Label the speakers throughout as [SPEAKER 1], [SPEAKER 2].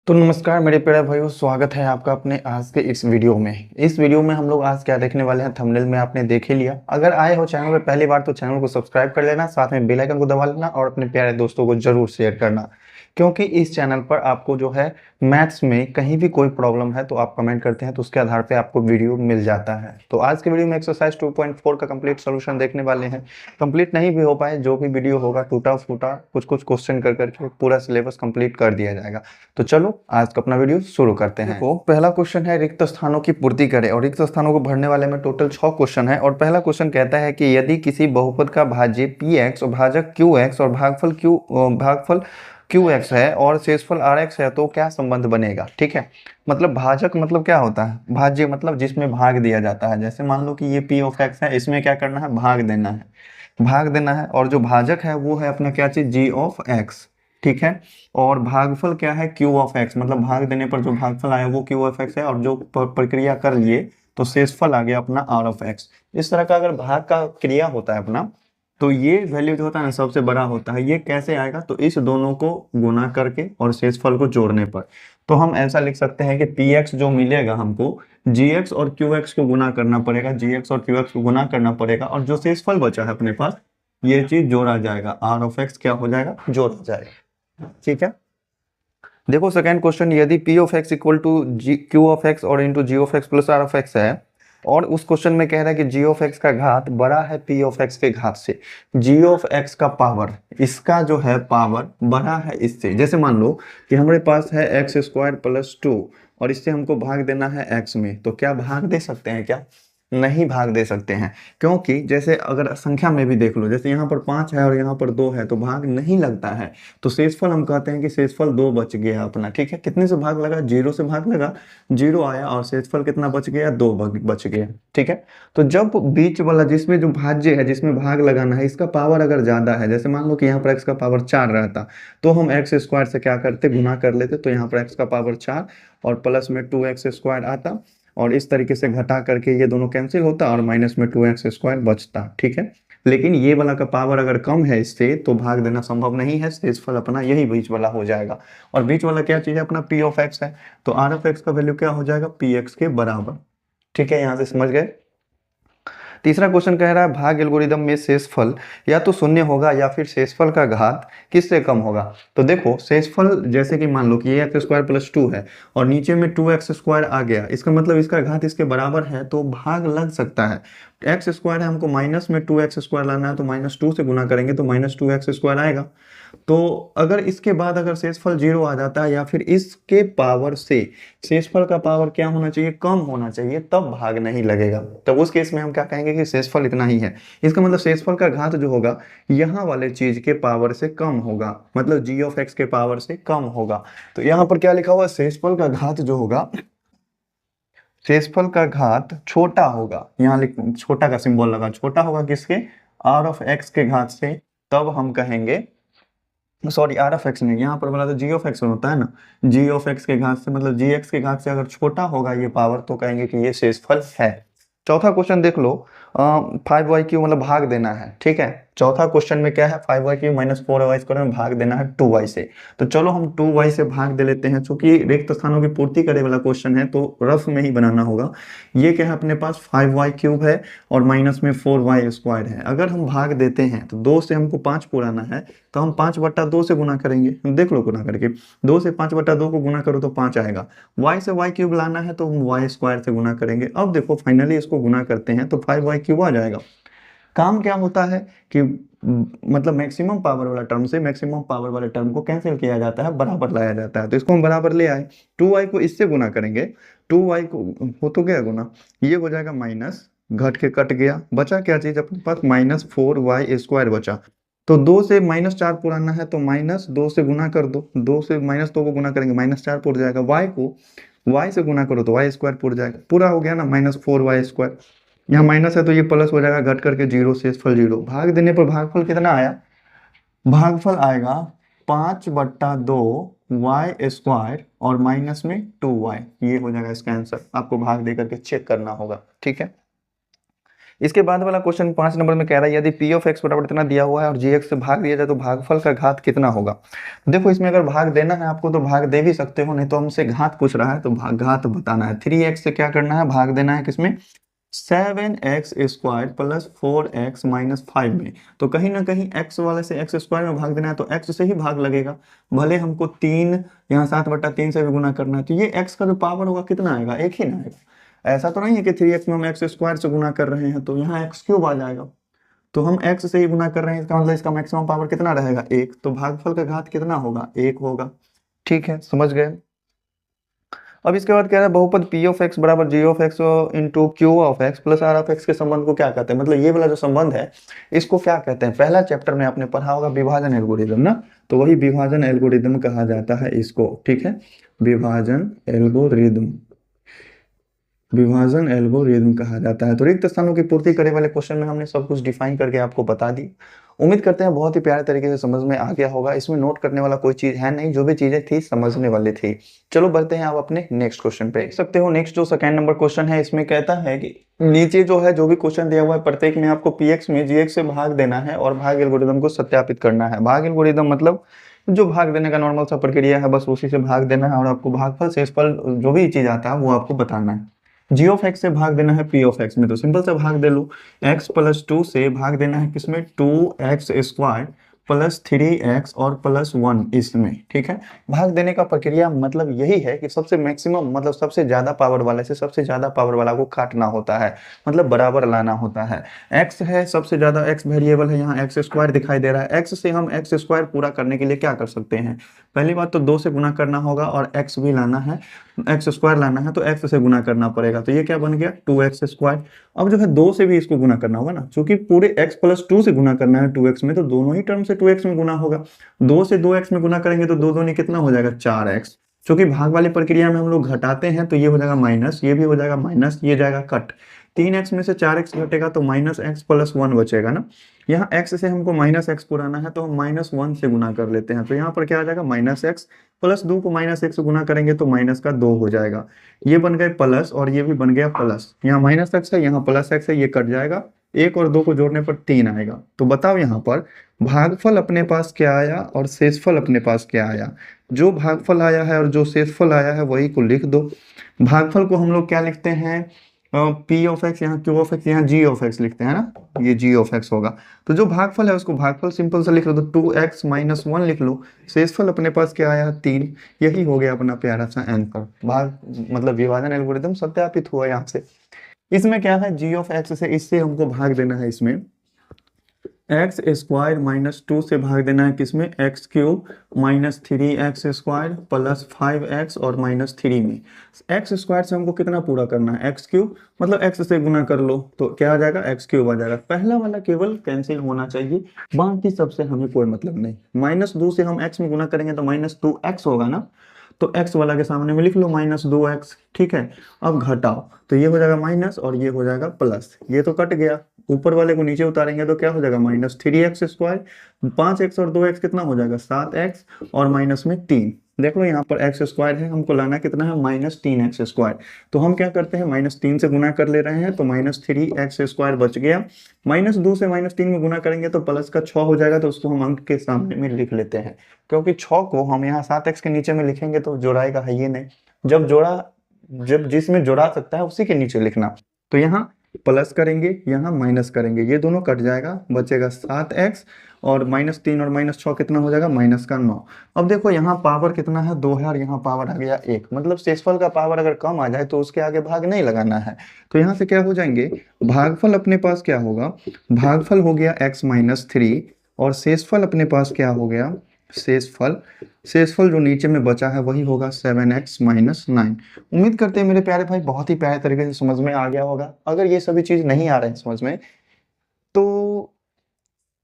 [SPEAKER 1] तो नमस्कार मेरे प्यारे भाइयों, स्वागत है आपका अपने आज के इस वीडियो में। इस वीडियो में हम लोग आज क्या देखने वाले हैं, थंबनेल में आपने देख ही लिया। अगर आए हो चैनल पे पहली बार तो चैनल को सब्सक्राइब कर लेना, साथ में बेल आइकन को दबा लेना और अपने प्यारे दोस्तों को जरूर शेयर करना, क्योंकि इस चैनल पर आपको जो है मैथ्स में कहीं भी कोई प्रॉब्लम है तो आप कमेंट करते हैं तो उसके आधार पे आपको वीडियो मिल जाता है। तो आज के वीडियो में एक्सरसाइज 2.4 का कंप्लीट सोल्यूशन देखने वाले हैं। कंप्लीट नहीं भी हो पाए, जो भी वीडियो होगा टूटा फूटा कुछ कुछ क्वेश्चन कर करके पूरा सिलेबस कंप्लीट कर दिया जाएगा। तो चलो आज का अपना वीडियो शुरू करते हैं। देखो, पहला क्वेश्चन है रिक्त स्थानों की पूर्ति करें, और रिक्त स्थानों को भरने वाले में टोटल 6 क्वेश्चन है। और पहला क्वेश्चन कहता है कि यदि किसी बहुपद का भाज्य px और भाजक qx और भागफल qx है और शेषफल rx है तो क्या संबंध बनेगा। ठीक है, मतलब भाजक मतलब क्या होता है, भाज्य मतलब जिसमें भाग दिया जाता है। जैसे मान लो कि ये p ऑफ x है, इसमें क्या करना है, भाग देना है, भाग देना है। और जो भाजक है वो है अपना क्या चीज, g ऑफ x। ठीक है, और भागफल क्या है, q ऑफ x, मतलब भाग देने पर जो भागफल आया वो q ऑफ x है, और जो प्रक्रिया कर लिए तो शेषफल आ गया अपना r ऑफ x। इस तरह का अगर भाग का क्रिया होता है अपना, तो ये वैल्यू जो होता है ना सबसे बड़ा होता है। ये कैसे आएगा, तो इस दोनों को गुना करके और शेषफल को जोड़ने पर। तो हम ऐसा लिख सकते हैं कि px जो मिलेगा हमको, gx और qx को गुना करना पड़ेगा, gx और qx को गुना करना पड़ेगा, और जो शेषफल बचा है अपने पास ये चीज जोड़ा जाएगा, r ऑफ x क्या हो जाएगा, जोड़ा जाएगा। ठीक है, देखो सेकंड क्वेश्चन, यदि p of x equal to q of x और into g of x plus r of x है, और उस क्वेश्चन में कह रहा है कि g ऑफ x का घात बड़ा है p ऑफ x के घात से। g ऑफ x का पावर, इसका जो है पावर बड़ा है इससे। जैसे मान लो कि हमारे पास है एक्स स्क्वायर प्लस 2 और इससे हमको भाग देना है x में, तो क्या भाग दे सकते हैं क्या, नहीं भाग दे सकते हैं। क्योंकि जैसे अगर संख्या में भी देख लो, जैसे यहाँ पर 5 है और यहाँ पर 2 है तो भाग नहीं लगता है। तो शेषफल हम कहते हैं कि शेषफल 2 बच गया अपना। ठीक है, कितने से भाग लगा, 0 से भाग लगा, 0 आया, और शेषफल कितना बच गया, 2 बच गया। ठीक है, तो जब बीच वाला जिसमें जो भाज्य है, जिसमें भाग लगाना है, इसका पावर अगर ज्यादा है, जैसे मान लो कि यहाँ पर x का पावर 4 रहता, तो हम एक्स स्क्वायर से क्या करते, गुना कर लेते, तो यहाँ पर x का पावर 4 और प्लस में 2x स्क्वायर आता, और इस तरीके से घटा करके ये दोनों कैंसिल होता और माइनस में 2x स्क्वायर बचता। ठीक है, लेकिन ये वाला का पावर अगर कम है इससे तो भाग देना संभव नहीं है, शेषफल अपना यही बीच वाला हो जाएगा। और बीच वाला क्या चीज है, अपना p ऑफ x है, तो r ऑफ x का वैल्यू क्या हो जाएगा, px के बराबर। ठीक है, यहां से समझ गए। तीसरा क्वेश्चन कह रहा है भाग एल्गोरिदम में शेषफल या तो शून्य होगा या फिर शेषफल का घात किससे कम होगा। तो देखो शेषफल, जैसे कि मान लो कि ये एक्स स्क्वायर प्लस 2 है और नीचे में 2x स्क्वायर आ गया, इसका मतलब इसका घात इसके बराबर है तो भाग लग सकता है। एक्स स्क्वायर है, हमको माइनस में 2x स्क्वायर लाना है, तो -2 से गुना करेंगे तो -2x स्क्वायर आएगा। तो अगर इसके बाद अगर शेषफल 0 आ जाता है या फिर इसके पावर से शेषफल का पावर क्या होना चाहिए, कम होना चाहिए, तब भाग नहीं लगेगा। तब उस केस में हम क्या कहेंगे कि शेषफल इतना ही है। इसका मतलब शेषफल का घात जो होगा यहाँ वाले चीज के पावर से कम होगा, मतलब g ऑफ x के पावर से कम होगा। तो यहाँ पर क्या लिखा हुआ, शेषफल का घात जो होगा, शेषफल का घात छोटा होगा, यहाँ छोटा का सिंबल लगा, छोटा होगा किसके, r ऑफ x के घात से। तब हम कहेंगे, सॉरी आर ऑफ एक्स नहीं, यहाँ पर बोला तो जी ऑफ एक्स होता है ना, जी ऑफ एक्स के घात से, मतलब जी एक्स के घात से अगर छोटा होगा ये पावर तो कहेंगे कि ये शेषफल है। चौथा क्वेश्चन देख लो, 5y³ मतलब भाग देना है। ठीक है, चौथा क्वेश्चन में क्या है, 5y³ माइनस 4y² में भाग देना है 2y से। तो चलो हम 2y से भाग दे लेते हैं, चूंकि रिक्त स्थानों की पूर्ति करे वाला क्वेश्चन है तो रफ में ही बनाना होगा। ये क्या है, अपने पास 5y³ है और माइनस में 4y² है। अगर हम भाग देते हैं तो 2 से हमको 5 पुराना है, तो हम 5/2 से गुना करेंगे। देख लो गुना करके, 2 से 5/2 को गुना करो तो 5 आएगा। y से y³ लाना है तो हम y² से गुना करेंगे। अब देखो फाइनली इसको गुना करते हैं तो 5y³ आ जाएगा। काम क्या होता है कि मतलब मैक्सिमम पावर वाला टर्म से मैक्सिमम पावर वाले टर्म को कैंसिल किया जाता है, बराबर लाया जाता है। तो इसको हम बराबर ले आए, 2y को इससे गुना करेंगे, 2y को हो तो गया गुना, ये हो जाएगा माइनस, घट के कट गया, बचा क्या चीज अपने पास, -4y² बचा। तो 2 से -4 पुराना है तो -2 से गुना कर दो, 2 से -2 को गुना करेंगे -4 पुर जाएगा, y को y से गुना करो तो y² पुर जाएगा, पूरा हो गया ना, -4y²। यहाँ माइनस है तो ये प्लस हो जाएगा, घट करके 0, शेषफल 0। भाग देने पर भागफल कितना आया, भागफल आएगा 5/2y² और माइनस में 2y। ये हो जाएगा इसका आंसर, आपको भाग दे करके चेक करना होगा। ठीक है, इसके बाद वाला क्वेश्चन 5 नंबर में कह रहा है यदि पी ऑफ एक्स बराबर इतना दिया हुआ है और जी एक्स से भाग दिया जाए तो भागफल का घात कितना होगा। देखो इसमें अगर भाग देना है आपको तो भाग दे भी सकते हो, नहीं तो हमसे घात पूछ रहा है तो घात बताना है। 3x से क्या करना है, भाग देना है किसमें, 7x² प्लस 4x माइनस 5 में। तो कहीं ना कहीं x वाले से x² में भाग देना है तो x से ही भाग लगेगा, भले हमको 3 यहाँ 7/3 से भी गुना करना है। तो ये x का जो पावर होगा कितना आएगा, एक ही ना आएगा। ऐसा तो नहीं है कि 3x में हम x² से गुना कर रहे हैं तो यहाँ x³ आ जाएगा। तो हम x से ही गुना कर रहे हैं, इसका मतलब इसका मैक्सिमम पावर कितना रहेगा, 1। तो भागफल का घात कितना होगा, 1 होगा। ठीक है, समझ गए। अब इसके बाद कह रहा है बहुपद पी ऑफ एक्स बराबर G of X into Q of X plus R of X के संबंध को क्या कहते हैं। मतलब ये वाला जो संबंध है इसको क्या कहते हैं, पहला चैप्टर में आपने पढ़ा होगा विभाजन एल्गोरिदम ना, तो वही विभाजन एल्गोरिदम कहा जाता है इसको। ठीक है, विभाजन एल्गोरिदम, विभाजन एल्गोरिदम कहा जाता है। तो रिक्त स्थानों की पूर्ति करने वाले क्वेश्चन में हमने सब कुछ डिफाइन करके आपको बता दी। उम्मीद करते हैं बहुत ही प्यारे तरीके से समझ में आ गया होगा। इसमें नोट करने वाला कोई चीज है नहीं, जो भी चीजें थी समझने वाली थी। चलो बढ़ते हैं आप अपने नेक्स्ट क्वेश्चन पे। देख सकते हो नेक्स्ट जो सेकंड नंबर क्वेश्चन है इसमें कहता है कि नीचे जो है जो भी क्वेश्चन दिया हुआ है प्रत्येक में आपको पीएक्स में जीएक्स से भाग देना है और भाग एल्गोरिदम को सत्यापित करना है। भाग एल्गोरिदम मतलब जो भाग देने का नॉर्मल सा प्रक्रिया है, बस उसी से भाग देना है और आपको भागफल शेषफल जो भी चीज आता है वो आपको बताना है। जी ऑफ एक्स से भाग देना है पी ऑफ एक्स में, तो सिंपल से भाग दे लो। x प्लस 2 से भाग देना है किसमें, 2x² प्लस 3x और प्लस 1 इसमें। ठीक है, भाग देने का प्रक्रिया मतलब यही है कि सबसे मैक्सिमम मतलब सबसे ज्यादा पावर वाले से सबसे ज्यादा पावर वाला को काटना होता है, मतलब बराबर लाना होता है। x है सबसे ज्यादा, x वेरिएबल है, यहाँ x² दिखाई दे रहा है। x से हम x² पूरा करने के लिए क्या कर सकते हैं, पहली बात तो 2 से गुना करना होगा और x भी लाना है, x² लाना है तो x से गुना करना पड़ेगा। तो ये क्या बन गया 2x²। अब जो है 2 से भी इसको गुना करना होगा ना, क्योंकि पूरे x प्लस 2 से गुना करना है 2x में, तो दोनों ही टर्म से 2x में गुना होगा। 2 से 2x में गुना करेंगे तो 2 दूनी कितना हो जाएगा 4x। क्योंकि भाग वाली प्रक्रिया में हम लोग घटाते हैं तो ये हो जाएगा माइनस, ये भी हो जाएगा माइनस, ये जाएगा कट। 3x में से 4x घटेगा तो माइनस एक्स प्लस 1 बचेगा ना। यहाँ x से हमको माइनस एक्स पुराना है तो हम -1 से गुना कर लेते हैं, तो यहाँ पर क्या आ जाएगा -x प्लस 2 को -1 से गुना करेंगे तो माइनस का 2 हो जाएगा। ये बन गए प्लस और ये भी बन गया प्लस, यहाँ -x है यहाँ +x है, ये कट जाएगा, 1 और 2 को जोड़ने पर 3 आएगा। तो बताओ यहाँ पर भागफल अपने पास क्या आया और शेषफल अपने पास क्या आया। जो भागफल आया है और जो शेषफल आया है वही को लिख दो। भागफल को हम लोग क्या लिखते हैं, पी ऑफ एक्स, यहाँ क्यू ऑफ एक्स, यहाँ जी ऑफ एक्स लिखते हैं ना, ये जी ऑफ एक्स होगा। तो जो भागफल है उसको भागफल सिंपल से लिख लो, तो 2x माइनस 1 लिख लो। शेषफल अपने पास क्या आया 3, यही हो गया अपना प्यारा सा आंसर। भाग मतलब विभाजन एल्गोरिदम सत्यापित हुआ यहाँ से। इसमें क्या है जी ऑफ एक्स से इससे हमको भाग देना है, इसमें x² माइनस 2 से भाग देना है किसमें, x³ minus 3x² plus 5x और -3 में। x² से हमको कितना पूरा करना है, x³ मतलब x से गुना कर लो तो क्या आ जाएगा x³ आ जाएगा। पहला वाला केवल कैंसिल होना चाहिए, बाकी सबसे हमें कोई मतलब नहीं। -2 से हम x में गुना करेंगे तो -2x होगा ना, तो x वाला के सामने में लिख लो -2x। ठीक है, अब घटाओ तो ये हो जाएगा माइनस और ये हो जाएगा प्लस, ये तो कट गया, ऊपर वाले को नीचे उतारेंगे तो क्या हो जाएगा -3x², 5x और 2x कितना हो जाएगा 7x और माइनस में 3। देख लो यहाँ पर x² है, हमको लाना कितना है -3x²। तो हम क्या करते हैं -3 से गुना कर ले रहे हैं तो -3x² बच गया। -2 से -3 में गुना करेंगे तो प्लस का 6 हो जाएगा, तो उसको हम अंक के सामने में लिख लेते हैं, क्योंकि 6 को हम यहाँ 7x के नीचे में लिखेंगे तो जोड़ाएगा है ये नहीं, जब जिसमें जोड़ा सकता है उसी के नीचे लिखना। तो यहाँ प्लस करेंगे यहाँ माइनस करेंगे, ये दोनों कट जाएगा, बचेगा 7x और -3 और -6 कितना हो जाएगा -9। अब देखो यहाँ पावर कितना है 2 है और यहाँ पावर आ गया 1, मतलब शेषफल का पावर अगर कम आ जाए तो उसके आगे भाग नहीं लगाना है। तो यहाँ से क्या हो जाएंगे, भागफल अपने पास क्या होगा, भागफल हो गया x - 3 और शेषफल अपने पास क्या हो गया, शेषफल जो नीचे में बचा है वही होगा 7x - 9। उम्मीद करते हैं मेरे प्यारे भाई बहुत ही प्यारे तरीके से समझ में आ गया होगा। अगर ये सभी चीज नहीं आ रहे हैं समझ में तो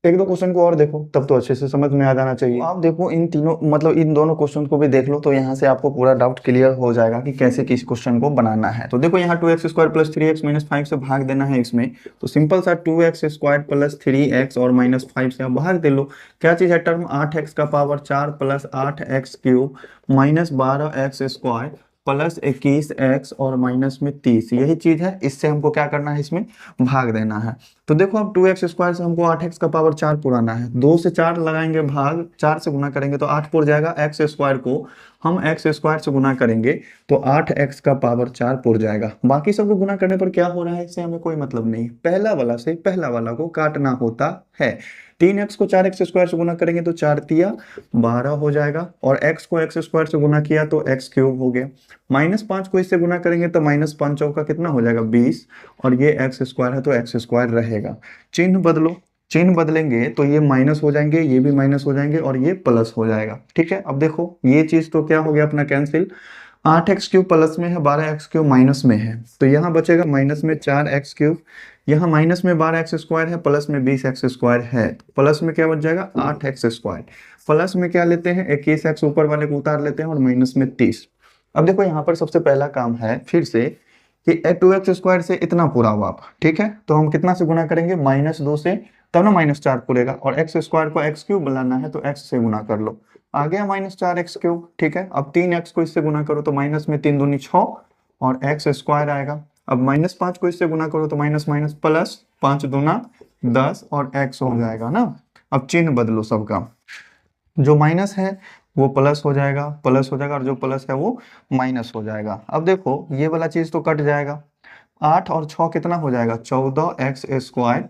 [SPEAKER 1] एक दो क्वेश्चन को और देखो, तब तो अच्छे से समझ में आ जाना चाहिए। आप देखो इन तीनों मतलब इन दोनों क्वेश्चन को भी देख लो, तो यहाँ से आपको पूरा डाउट क्लियर हो जाएगा कि कैसे किस क्वेश्चन को बनाना है। तो देखो यहाँ 2x² प्लस 3x माइनस 5 से भाग देना है इसमें, तो सिंपल सा 2x² प्लस 3x और -5 से भाग दे लो। क्या चीज है टर्म, 8x का power 4 plus 8x³ minus 12x² plus 21x और माइनस में 30, यही चीज है। इससे हमको क्या करना है, इसमें भाग देना है। तो देखो अब 2x² से हमको 8x का पावर 4 पुराना है, 2 से 4 लगाएंगे भाग, 4 से गुना करेंगे तो 8 पुर जाएगा। x² को हम x² से गुना करेंगे तो 8x का पावर 4 पुर जाएगा। बाकी सबको गुना करने पर क्या हो रहा है, इससे हमें कोई मतलब नहीं। पहला वाला से पहला वाला को काटना होता है। 3x को 4x² से गुना करेंगे तो 4 तिया 12 हो जाएगा, और x को x² से गुना किया तो x³ हो गया। -5 को इससे गुना करेंगे तो -5 चौका कितना हो जाएगा 20, और ये x² है तो x² रहेगा। चिन्ह बदलो, चिन्ह बदलेंगे तो ये माइनस हो जाएंगे, ये भी माइनस हो जाएंगे, और ये प्लस हो जाएगा। ठीक है, अब देखो ये चीज तो क्या हो गया अपना कैंसिल। 8x³ प्लस में है, 12x³ माइनस में है, तो यहाँ बचेगा माइनस में 4x³, यहाँ माइनस में 12x² है, प्लस में 20x² है, प्लस में क्या बच जाएगा 8x²। प्लस में क्या लेते हैं 21x, ऊपर वाले को उतार लेते हैं, और माइनस में 30। अब देखो यहाँ पर सबसे पहला काम है फिर से कि 2x² से इतना पूरा हुआ आप, ठीक है, तो हम कितना से गुना करेंगे -2 से, तब ना -4 पूरेगा, और x² को x³ बनाना है तो x से गुना कर लो, आ गया -4x³। ठीक है, अब 3x को इससे गुना करो तो माइनस में 3 दूनी 6 और x² आएगा। अब -5 को इससे गुना करो तो माइनस माइनस प्लस 5 दूना 10 और x हो जाएगा ना। अब चिन्ह बदलो सबका, जो माइनस है वो प्लस हो जाएगा, प्लस हो जाएगा, और जो प्लस है वो माइनस हो जाएगा। अब देखो ये वाला चीज तो कट जाएगा, 8 और 6 कितना हो जाएगा 14x²।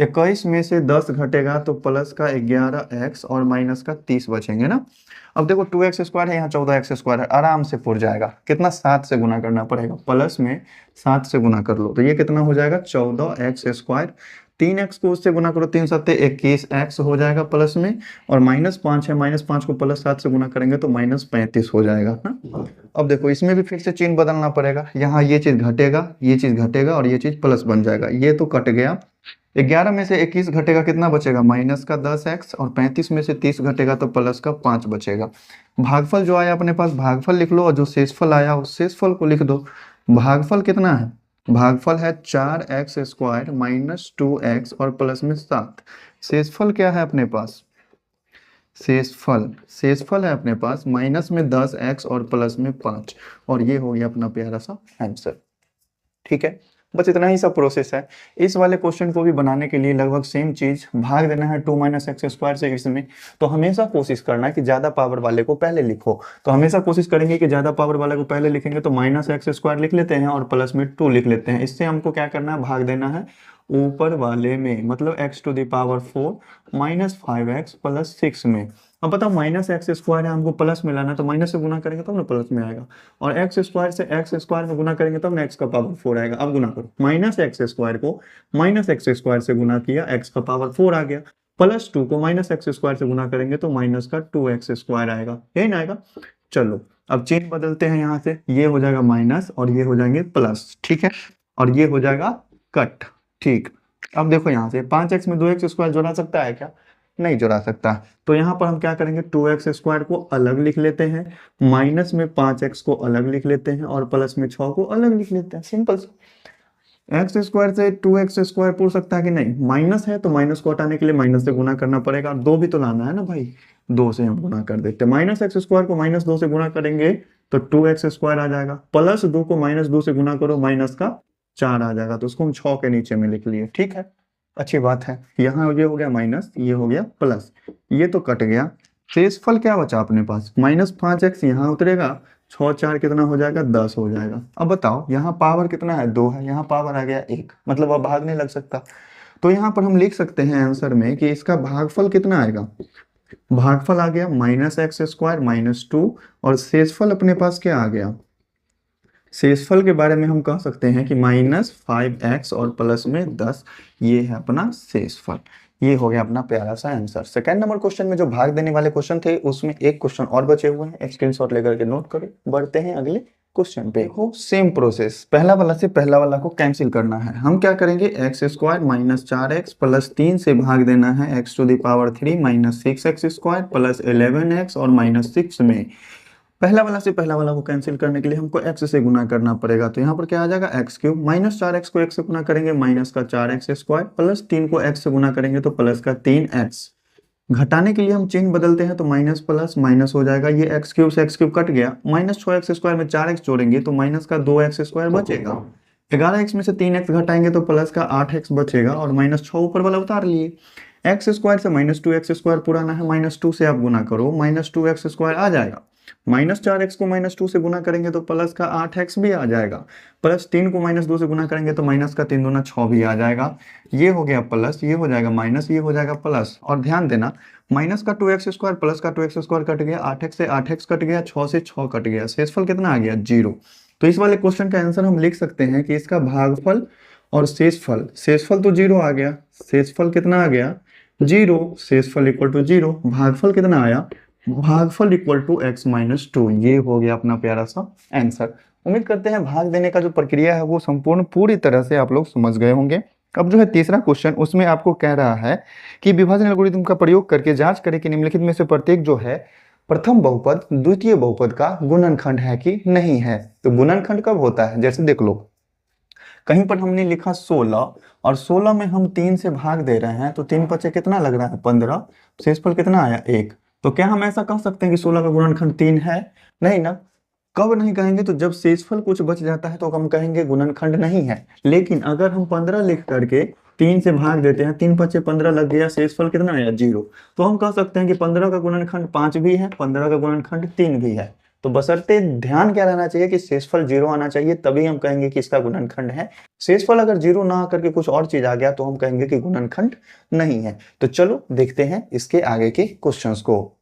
[SPEAKER 1] 21 में से 10 घटेगा तो प्लस का 11x और माइनस का 30 बचेंगे ना। अब देखो 2x² है, यहाँ 14x² है, आराम से पुर जाएगा। कितना 7 से गुना करना पड़ेगा, प्लस में 7 से गुना कर लो तो ये कितना हो जाएगा 14x²। 3x को उससे गुना करो, 3 सत्ते 21x हो जाएगा प्लस में, और -5 है, -5 को प्लस 7 से गुना करेंगे तो -35 हो जाएगा ना। अब देखो इसमें भी फिर से चिन्ह बदलना पड़ेगा, यहाँ ये चीज घटेगा, ये चीज घटेगा, और ये चीज प्लस बन जाएगा, ये तो कट गया। 11 में से 21 घटेगा, कितना बचेगा माइनस का 10x, और 35 में से 30 घटेगा तो प्लस का 5 बचेगा। भागफल जो आया अपने पास भागफल लिख लो, और जो शेषफल आया उस शेषफल को लिख दो। भागफल कितना है, भागफल है 4x² माइनस 2x और प्लस में 7। शेषफल क्या है अपने पास, शेषफल है अपने पास माइनस में 10x और प्लस में 5, और ये हो गया अपना प्यारा सा आंसर। ठीक है, बस इतना ही सब प्रोसेस है। इस वाले क्वेश्चन को भी बनाने के लिए लगभग सेम चीज, भाग देना है 2 - x² से इसमें। तो हमेशा कोशिश करना कि ज्यादा पावर वाले को पहले लिखो, तो हमेशा कोशिश करेंगे कि ज्यादा पावर वाले को पहले लिखेंगे तो -x² लिख लेते हैं और प्लस में 2 लिख लेते हैं। इससे हमको क्या करना है, भाग देना है ऊपर वाले में, मतलब x⁴ -5x + 6 में। अब बताओ -x² है, हमको प्लस में लाना, तो माइनस से गुना करेंगे तब ना प्लस में आएगा, और x² से x² में गुना करेंगे तब ना x का पावर 4 आएगा। अब गुना करो, -x² को -x² से गुना किया, x का पावर 4 आ गया, +2 को -x² से गुना करेंगे तो माइनस का 2x² आएगा, यही ना आएगा। चलो अब चिन्ह बदलते हैं, यहाँ से ये हो जाएगा माइनस और ये हो जाएंगे प्लस, ठीक है, और ये हो जाएगा कट। ठीक, अब देखो यहाँ से 5x में 2x² जोड़ा सकता है क्या, नहीं जोड़ा सकता, तो यहाँ पर हम क्या करेंगे 2x² को अलग लिख लेते हैं, माइनस में 5x को अलग लिख लेते हैं, और प्लस में 6 को अलग लिख लेते हैं, सिंपल। x² से 2x² पूछ सकता है कि नहीं, माइनस है तो माइनस को हटाने के लिए माइनस से गुना करना पड़ेगा, 2 भी तो लाना है ना भाई, 2 से हम गुना कर देते हैं। -x² को -2 से गुना करेंगे तो 2x² आ जाएगा, +2 को -2 से गुना करो, माइनस का 4 आ जाएगा, तो उसको हम 6 के नीचे में लिख लिए। ठीक है, अच्छी बात है। यहाँ ये हो गया माइनस, ये हो गया प्लस, ये तो कट गया। शेषफल क्या बचा अपने पास, -5x यहाँ उतरेगा, 6 4 कितना हो जाएगा 10 हो जाएगा। अब बताओ यहाँ पावर कितना है 2 है, यहाँ पावर आ गया 1, मतलब अब भाग नहीं लग सकता, तो यहाँ पर हम लिख सकते हैं आंसर में कि इसका भागफल कितना आएगा, भागफल आ गया -x² -2, और शेषफल अपने पास क्या आ गया, शेषफल के बारे में हम कह सकते हैं कि -5x और प्लस में 10, ये है अपना शेषफल। ये हो गया अपना प्यारा सा आंसर। सेकंड नंबर क्वेश्चन में जो भाग देने वाले क्वेश्चन थे उसमें एक क्वेश्चन और बचे हुए हैं, स्क्रीनशॉट लेकर के नोट करो। बढ़ते हैं अगले क्वेश्चन पे। हो सेम प्रोसेस, पहला वाला से पहला वाला को कैंसिल करना है। हम क्या करेंगे, x² -4x + 3 से भाग देना है x⁴ - 6x² + 11x और -6 में। पहला वाला से पहला वाला को कैंसिल करने के लिए हमको x से गुना करना पड़ेगा, तो यहाँ पर क्या आ जाएगा x³ -4x को x से गुना करेंगे माइनस का 4x² + 3 को x से गुना करेंगे तो प्लस का 3x। घटाने के लिए हम चिन्ह बदलते हैं तो माइनस प्लस माइनस हो जाएगा, ये एक्स क्यूब से एक्स क्यूब कट गया, माइनस 6x² में 4x जोड़ेंगे तो माइनस का 2x² बचेगा, 11x में से 3x घटाएंगे तो प्लस का 8x बचेगा और माइनस 6 ऊपर वाला उतार लिए। x² से -2x² पुराना है, -2 से आप गुना करो, -2x² आ जाएगा, -4x को -2 से गुना करेंगे तो प्लस का 8x भी आ जाएगा, प्लस 3 को -2 से गुना करेंगे तो माइनस का 3 दूना 6 भी आ जाएगा। ये हो गया प्लस, ये हो जाएगा माइनस, ये हो जाएगा प्लस। और ध्यान देना माइनस का 2x² प्लस का 2x² कट गया, 8x से 8x कट गया, 6 से 6 कट गया, शेषफल कितना आ गया 0। तो इस वाले क्वेश्चन का आंसर हम लिख सकते हैं कि इसका भागफल और शेषफल, शेषफल तो 0 आ गया, शेषफल कितना आ गया 0, शेषफल इक्वल टू 0, भागफल कितना आया, भागफल इक्वल टू x-2। ये हो गया अपना प्यारा सा आंसर। उम्मीद करते हैं भाग देने का जो प्रक्रिया है वो संपूर्ण पूरी तरह से आप लोग समझ गए होंगे। अब जो है तीसरा क्वेश्चन, उसमें आपको कह रहा है कि विभाजन एल्गोरिथम का प्रयोग करके जांच करें कि निम्नलिखित में से प्रत्येक जो है प्रथम बहुपद द्वितीय बहुपद का गुणनखंड है कि नहीं है। तो गुणनखंड कब होता है, जैसे देख लो कहीं पर हमने लिखा 16 और 16 में हम 3 से भाग दे रहे हैं तो 3 पचे कितना लग रहा है 15, शेषफल कितना आया 1। तो क्या हम ऐसा कह सकते हैं कि 16 का गुणनखंड 3 है, नहीं ना। कब नहीं कहेंगे, तो जब शेषफल कुछ बच जाता है तो हम कहेंगे गुणनखंड नहीं है। लेकिन अगर हम 15 लिख करके 3 से भाग देते हैं, 3 पचे 15 लग गया, शेषफल कितना आया 0, तो हम कह सकते हैं कि 15 का गुणनखंड 5 भी है, 15 का गुणनखंड 3 भी है। तो बशर्ते ध्यान क्या रहना चाहिए कि शेषफल 0 आना चाहिए, तभी हम कहेंगे कि इसका गुणनखंड है। शेषफल अगर 0 ना आकर के कुछ और चीज आ गया तो हम कहेंगे कि गुणनखंड नहीं है। तो चलो देखते हैं इसके आगे के क्वेश्चंस को।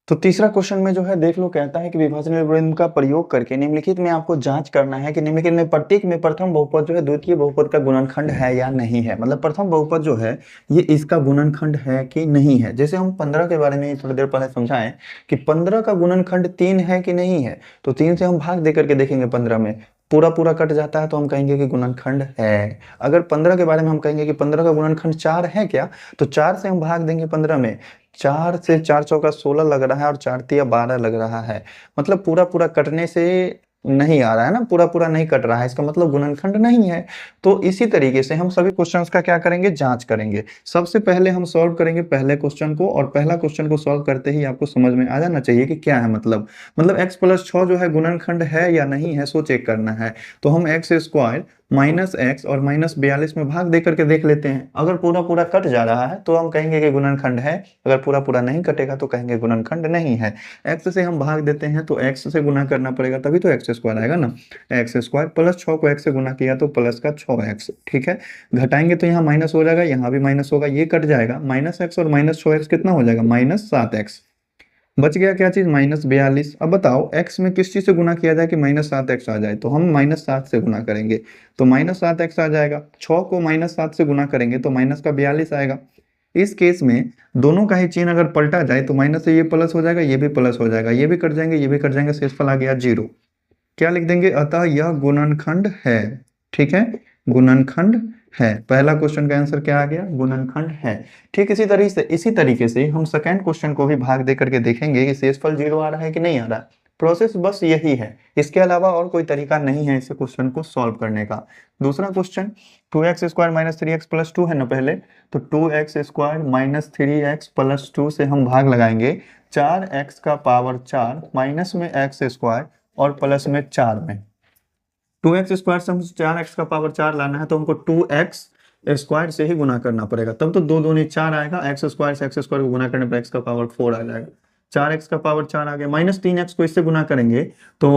[SPEAKER 1] तो तीसरा क्वेश्चन में जो है देख लो, कहता है कि विभाजन एल्गोरिथम का प्रयोग करके निम्नलिखित में आपको जांच करना है कि निम्नलिखित में प्रत्येक में प्रथम बहुपद जो है द्वितीय बहुपद का गुणनखंड है या नहीं है। मतलब प्रथम बहुपद जो है ये इसका गुणनखंड है कि नहीं है। जैसे हम 15 के बारे में थोड़ी देर पहले समझाएं कि 15 का गुणनखंड 3 है कि नहीं है। तो 3 से हम भाग दे करके देखेंगे, 15 में पूरा पूरा कट जाता है तो हम कहेंगे कि गुणनखंड है। अगर 15 के बारे में हम कहेंगे कि 15 का गुणनखंड 4 है क्या, तो 4 से हम भाग देंगे 15 में, 4 से 4 चौका 16 लग रहा है और 4 तिया 12 लग रहा है। मतलब पूरा पूरा कटने से नहीं आ रहा है ना, पूरा पूरा नहीं कट रहा है, इसका मतलब गुणनखंड नहीं है। तो इसी तरीके से हम सभी क्वेश्चंस का क्या करेंगे, जांच करेंगे। सबसे पहले हम सॉल्व करेंगे पहले क्वेश्चन को, और पहला क्वेश्चन को सॉल्व करते ही आपको समझ में आ जाना चाहिए कि क्या है। मतलब x+6 जो है गुणनखंड है या नहीं है, सो चेक करना है। तो हम x² -x और -42 में भाग दे करके देख लेते हैं। अगर पूरा पूरा कट जा रहा है तो हम कहेंगे कि गुणनखंड है, अगर पूरा पूरा नहीं कटेगा तो कहेंगे गुणनखंड नहीं है। x से हम भाग देते हैं तो x से गुना करना पड़ेगा, तभी तो x² आएगा ना। x² प्लस 6 को x से गुना किया तो प्लस का 6x, ठीक है। घटाएंगे तो यहाँ माइनस हो जाएगा, यहाँ भी माइनस होगा, ये कट जाएगा, -x और -6x कितना हो जाएगा -7x। बच गया क्या चीज, -42। अब बताओ x में किस चीज से गुना किया जाए कि -7x आ जाए, तो हम -7 से गुना करेंगे तो -7x आ जाएगा। 6 को -7 से गुना करेंगे तो -42 आएगा। इस केस में दोनों का ही चिन्ह अगर पलटा जाए तो माइनस से ये प्लस हो जाएगा, ये भी प्लस हो जाएगा, ये भी कट जाएंगे, ये भी कट जाएंगे, शेषफल आ गया 0। क्या लिख देंगे, अतः यह गुणनखंड है। ठीक है, गुणनखंड है। पहला क्वेश्चन का आंसर क्या आ गया, गुणनखंड है। ठीक इसी तरीके से हम सेकंड क्वेश्चन को भी भाग दे करके देखेंगे कि शेषफल 0 आ रहा है कि नहीं आ रहा है। प्रोसेस बस यही है, इसके अलावा और कोई तरीका नहीं है इस क्वेश्चन को सॉल्व करने का। दूसरा क्वेश्चन 2x² - 3x + 2 है ना पहले, तो 2x² - 3x + 2 से हम भाग लगाएंगे 4x का पावर 4 माइनस में x² और प्लस में 4 में। 2x² से हम 4x का पावर 4 लाना है तो हमको 2x² से ही गुना करना पड़ेगा, तब तो 2 दूनी 4 आएगा, x² से x² को गुना करने पर x का पावर 4 आ जाएगा। 4x का पावर 4 आ गया, -3x को इससे गुना करेंगे तो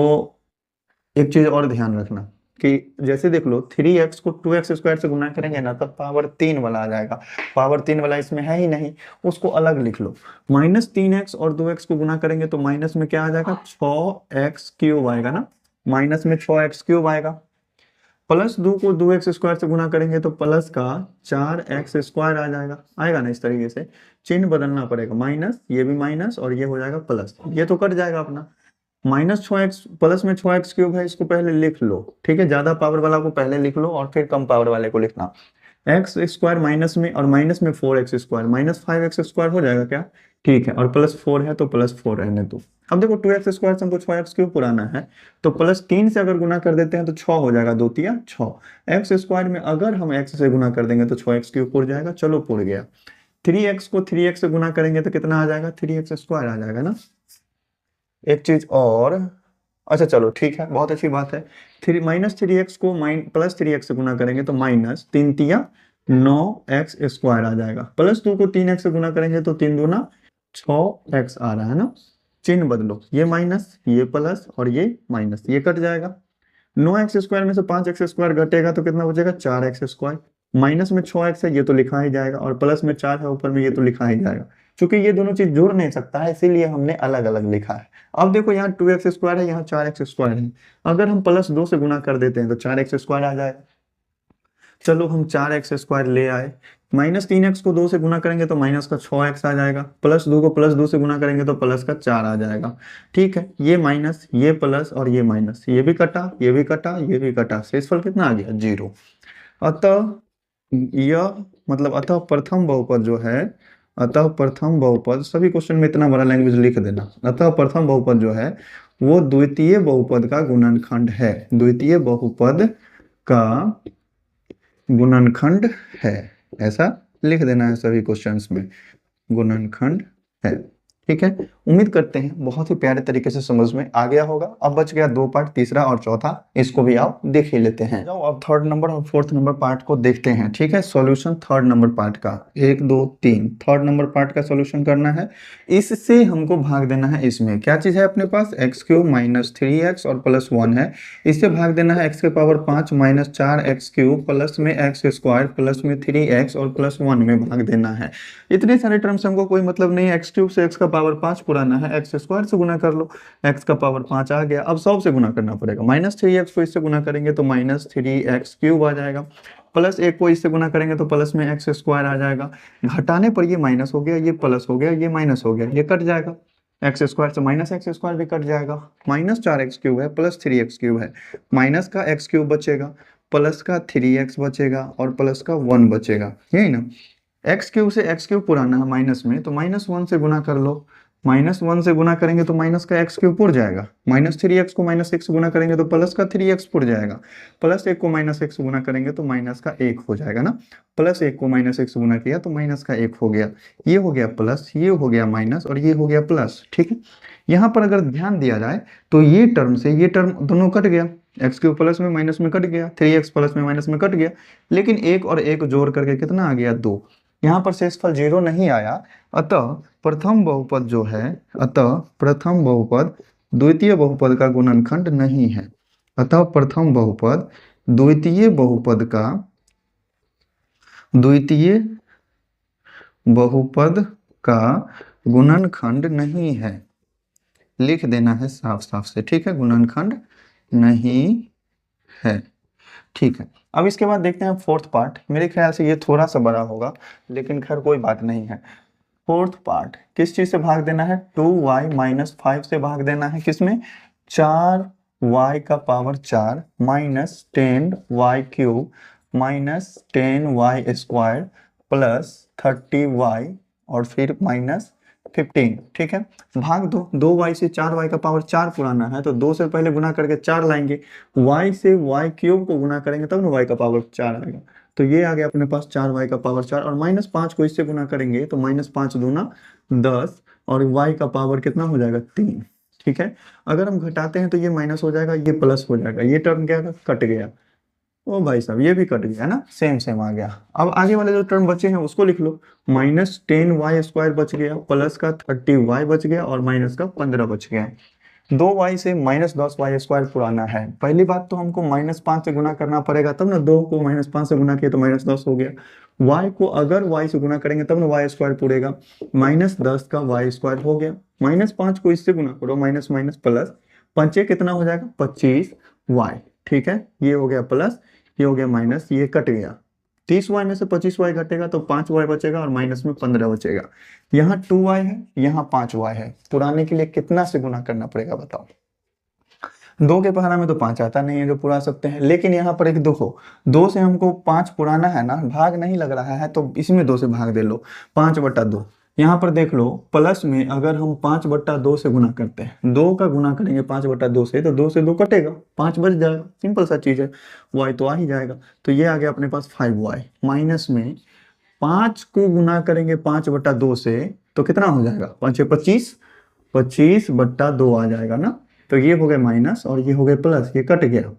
[SPEAKER 1] एक चीज और ध्यान रखना कि जैसे देख लो 3x को 2x² से गुना करेंगे ना तब पावर 3 वाला आ जाएगा। पावर 3 वाला इसमें है ही नहीं, उसको अलग लिख लो। -3x और 2x को गुना करेंगे तो माइनस में क्या आ जाएगा, 6x³ आएगा ना, माइनस में 6x³ आएगा। प्लस 2 को 2x² से गुना करेंगे तो प्लस का 4x² आ जाएगा, आएगा ना। इस तरीके से चिन्ह बदलना पड़ेगा, माइनस, ये भी माइनस और ये हो जाएगा प्लस, ये तो कट जाएगा अपना। -6x प्लस में 6x³ है, इसको पहले लिख लो, ठीक है। ज्यादा पावर वाला को पहले लिख लो और फिर कम पावर वाले को लिखना। x² माइनस में और माइनस में 4x² -5x² हो जाएगा क्या, ठीक है। और +4 है तो +4 रहने दो। अब देखो 2x² से हमको 6x³ पुराना है तो +3 से अगर गुना कर देते हैं तो 6 हो जाएगा, 2 तिया 6। x² में अगर हम x से गुना कर देंगे तो 6x³ पुर जाएगा, चलो पुर गया। 3x को 3x से गुना करेंगे तो कितना आ जाएगा, 3x स्क्वायर आ जाएगा ना। एक चीज और, अच्छा चलो ठीक है, बहुत अच्छी बात है। -3x को प्लस 3x से गुना करेंगे तो माइनस 3×3 = 9x स्क्वायर आ जाएगा। +2 को 3x से गुना करेंगे तो 3×2 = 6x आ रहा है ना। चिन्ह बदलो, ये माइनस ये प्लस और ये माइनस, ये कट जाएगा। 9x स्क्वायर में से 5x स्क्वायर घटेगा तो कितना बचेगा, 4x स्क्वायर। माइनस में 6x है, ये तो लिखा ही जाएगा, और प्लस में 4 है ऊपर में, ये तो लिखा ही जाएगा। क्योंकि ये दोनों चीज जुड़ नहीं सकता है, इसीलिए हमने अलग अलग लिखा है। अब देखो यहाँ 2x स्क्वायर है, यहाँ 4x स्क्वायर है। अगर हम +2 से गुना कर देते हैं तो 4x स्क्वायर आ जाएगा। चलो हम 4x स्क्वायर ले आए। -3x को 2 से गुना करेंगे तो माइनस का 6x आ जाएगा। +2 को +2 से गुना करेंगे तो प्लस का 4 आ जाएगा। ठीक है, ये माइनस ये प्लस और ये माइनस, ये भी कटा ये भी कटा ये भी कटा, शेषफल कितना आ गया, 0। अतः यह मतलब अतः प्रथम बहुपद जो है, अतः प्रथम बहुपद, सभी क्वेश्चन में इतना बड़ा लैंग्वेज लिख देना। अतः प्रथम बहुपद जो है वो द्वितीय बहुपद का गुणनखंड है, द्वितीय बहुपद का गुणनखंड है, ऐसा लिख देना है सभी क्वेश्चंस में, गुणनखंड है। ठीक है, उम्मीद करते हैं बहुत ही प्यारे तरीके से समझ में आ गया होगा। अब बच गया 2 पार्ट, तीसरा और चौथा, इसको भी आप देख ही लेते हैं। जाओ अब 3rd नंबर और 4th नंबर पार्ट को देखते हैं। ठीक है, सॉल्यूशन 3rd नंबर पार्ट का, 1 2 3 3rd नंबर पार्ट का सॉल्यूशन करना है। इससे हमको भाग देना है, इसमें क्या चीज है अपने पास, x³ - 3x और +1 है। इससे भाग देना है x⁵ - 4x³ प्लस में x² प्लस में 3x और +1 में भाग देना है। इतने सारे टर्म से हमको कोई मतलब नहीं है। x³ से x⁵ 5 पुराना है, x² से गुना कर लो, x⁵ 5 आ गया। अब 100 से गुना करना पड़ेगा। -3x को इससे गुना करेंगे तो -3x³ आ जाएगा। +1 को इससे गुना करेंगे तो प्लस में x² आ जाएगा। घटाने पर ये माइनस हो गया, ये प्लस हो गया, ये माइनस हो गया, ये कट जाएगा। x² से -x² भी कट जाएगा। -4x³ है प्लस 3x³ है, माइनस का x³ बचेगा, प्लस का 3x बचेगा और प्लस का 1 बचेगा, यही ना। x³ से x³ पुराना है माइनस में, तो -1 से गुना कर लो। -1 से गुना करेंगे तो माइनस का x³ पुर जाएगा। -3x को -1 से गुना करेंगे तो प्लस का 3x पुर जाएगा। +1 को -1 से गुना करेंगे तो माइनस का 1 हो जाएगा ना। +1 को -1 से गुना किया तो माइनस का 1 हो गया। ये हो गया प्लस, ये हो गया माइनस और ये हो गया प्लस। ठीक है, यहाँ पर अगर ध्यान दिया जाए तो ये टर्म से ये टर्म दोनों कट गया। x³ प्लस में माइनस में कट गया, 3x प्लस में माइनस में कट गया, लेकिन 1 और 1 जोड़ करके कितना आ गया, 2। यहाँ पर शेषफल 0 नहीं आया। अतः प्रथम बहुपद जो है, अतः प्रथम बहुपद द्वितीय बहुपद का गुणनखंड नहीं है। अतः प्रथम बहुपद द्वितीय बहुपद का गुणनखंड नहीं है। लिख देना है साफ साफ से, ठीक है, गुणनखंड नहीं है। ठीक है, अब इसके बाद देखते हैं 4th पार्ट। मेरे ख्याल से ये थोड़ा सा बड़ा होगा, लेकिन खैर कोई बात नहीं है। 4th पार्ट किस चीज से भाग देना है, 2y - 5 से भाग देना है। किसमें, 4y⁴ - 10y³ - 10y² plus 30y और फिर -15। ठीक है, भाग दो। 2y से 4y⁴ पुराना है, तो 2 से पहले गुना करके 4 लाएंगे। y से y³ को गुना करेंगे तब ना y⁴ आएगा। तो ये आ गया अपने पास 4y⁴ और -5 को इससे गुना करेंगे तो -5 दूना 10 और y⁴ कितना हो जाएगा, 3। ठीक है, अगर हम घटाते हैं तो ये माइनस हो जाएगा, ये प्लस हो जाएगा, ये टर्म क्या था, कट गया। ओ भाई साहब, ये भी कट गया ना, सेम आ गया। अब आगे वाले जो टर्म बचे हैं उसको लिख लो। -10y² बच गया, प्लस का 30y बच गया और माइनस का 15 बच गया। 2y से -10y² पुराना है। पहली बात तो हमको -5 से गुना करना पड़ेगा, तब ना 2 को -5 से गुना किया तो -10 हो गया। y को अगर y से गुना करेंगे तब ना y² पूरेगा, -10 का y² हो गया। -5 को इससे गुना करो, माइनस माइनस प्लस, 5 कितना हो जाएगा, 25y। ठीक है, ये हो गया प्लस, ये हो गया माइनस, ये कट गया। 30y में से 25y घटेगा तो 5y बचेगा और माइनस में 15 बचेगा। यहाँ 2y है, यहाँ 5y है। पुराने के लिए कितना से गुना करना पड़ेगा बताओ। 2 के पहाड़ा में तो 5 आता नहीं है जो पुरा सकते हैं, लेकिन यहाँ पर एक देखो, 2 से हमको 5 पुराना है ना, भाग नहीं लग रहा है, तो इसमें 2 से भाग दे लो, 5/2। यहाँ पर देख लो, प्लस में अगर हम 5/2 से गुना करते हैं, 2 का गुना करेंगे 5/2 से, तो 2 से 2 कटेगा, 5 बच जाएगा। सिंपल सा चीज है, y तो आ ही जाएगा। तो ये आ गया अपने पास 5y, माइनस में 5 को गुना करेंगे 5/2 से तो कितना हो जाएगा, 5 25, 25/2 आ जाएगा ना। तो ये हो गए माइनस और ये हो गए प्लस, ये कट गया।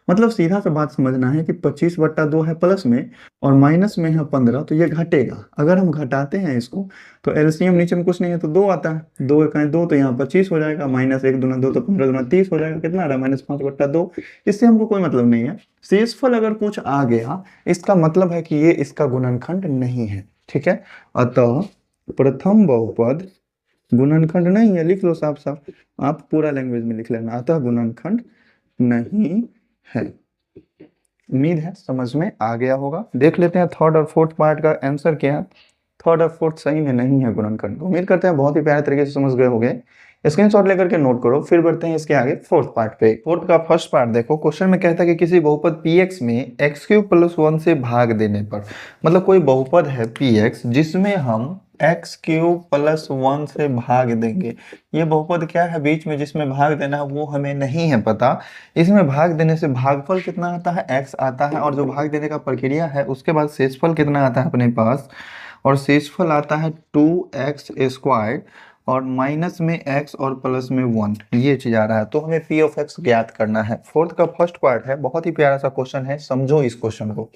[SPEAKER 1] मतलब सीधा सा बात समझना है कि 25/2 है प्लस में और माइनस में है 15, तो ये घटेगा। अगर हम घटाते हैं इसको तो एलसीएम नीचे में कुछ नहीं है तो 2 आता है, 2 एक 2 तो यहाँ 25 हो जाएगा, माइनस 1 दूना 2 तो 15 दूना 30 हो जाएगा। कितना आ रहा है, -5/2। इससे हमको कोई मतलब नहीं है। शेषफल अगर कुछ आ गया इसका मतलब है कि ये इसका गुणनखंड नहीं है, ठीक है। अतः प्रथम बहुपद गुणनखंड नहीं है, लिख लो साफ साफ, आप पूरा लैंग्वेज में लिख लेना, अतः गुणनखंड नहीं है। उम्मीद है समझ में आ गया होगा। देख लेते हैं थर्ड और फोर्थ पार्ट का आंसर क्या है। थर्ड और फोर्थ सही में नहीं है गुणनखंड। उम्मीद करते हैं बहुत ही प्यारे तरीके से समझ गए होंगे। स्क्रीनशॉट लेकर के नोट करो, फिर बढ़ते हैं इसके आगे फोर्थ पार्ट पे। फोर्थ का फर्स्ट पार्ट देखो, क्वेश्चन में कहता है कि किसी बहुपद px में x³ + 1 से भाग देने पर, मतलब कोई बहुपद है px जिसमें हम x³ + 1 से भाग देंगे। ये बहुपद क्या है बीच में जिसमें भाग देना है वो हमें नहीं है पता। इसमें भाग देने से भागफल कितना आता है, x आता है, और जो भाग देने का प्रक्रिया है उसके बाद शेषफल कितना आता है अपने पास, और शेषफल आता है 2x², और माइनस में x और प्लस में 1, ये चीज आ रहा है। तो हमें p ऑफ x ज्ञात करना है। फोर्थ का फर्स्ट पार्ट है, बहुत ही प्यारा सा क्वेश्चन है, समझो इस क्वेश्चन को,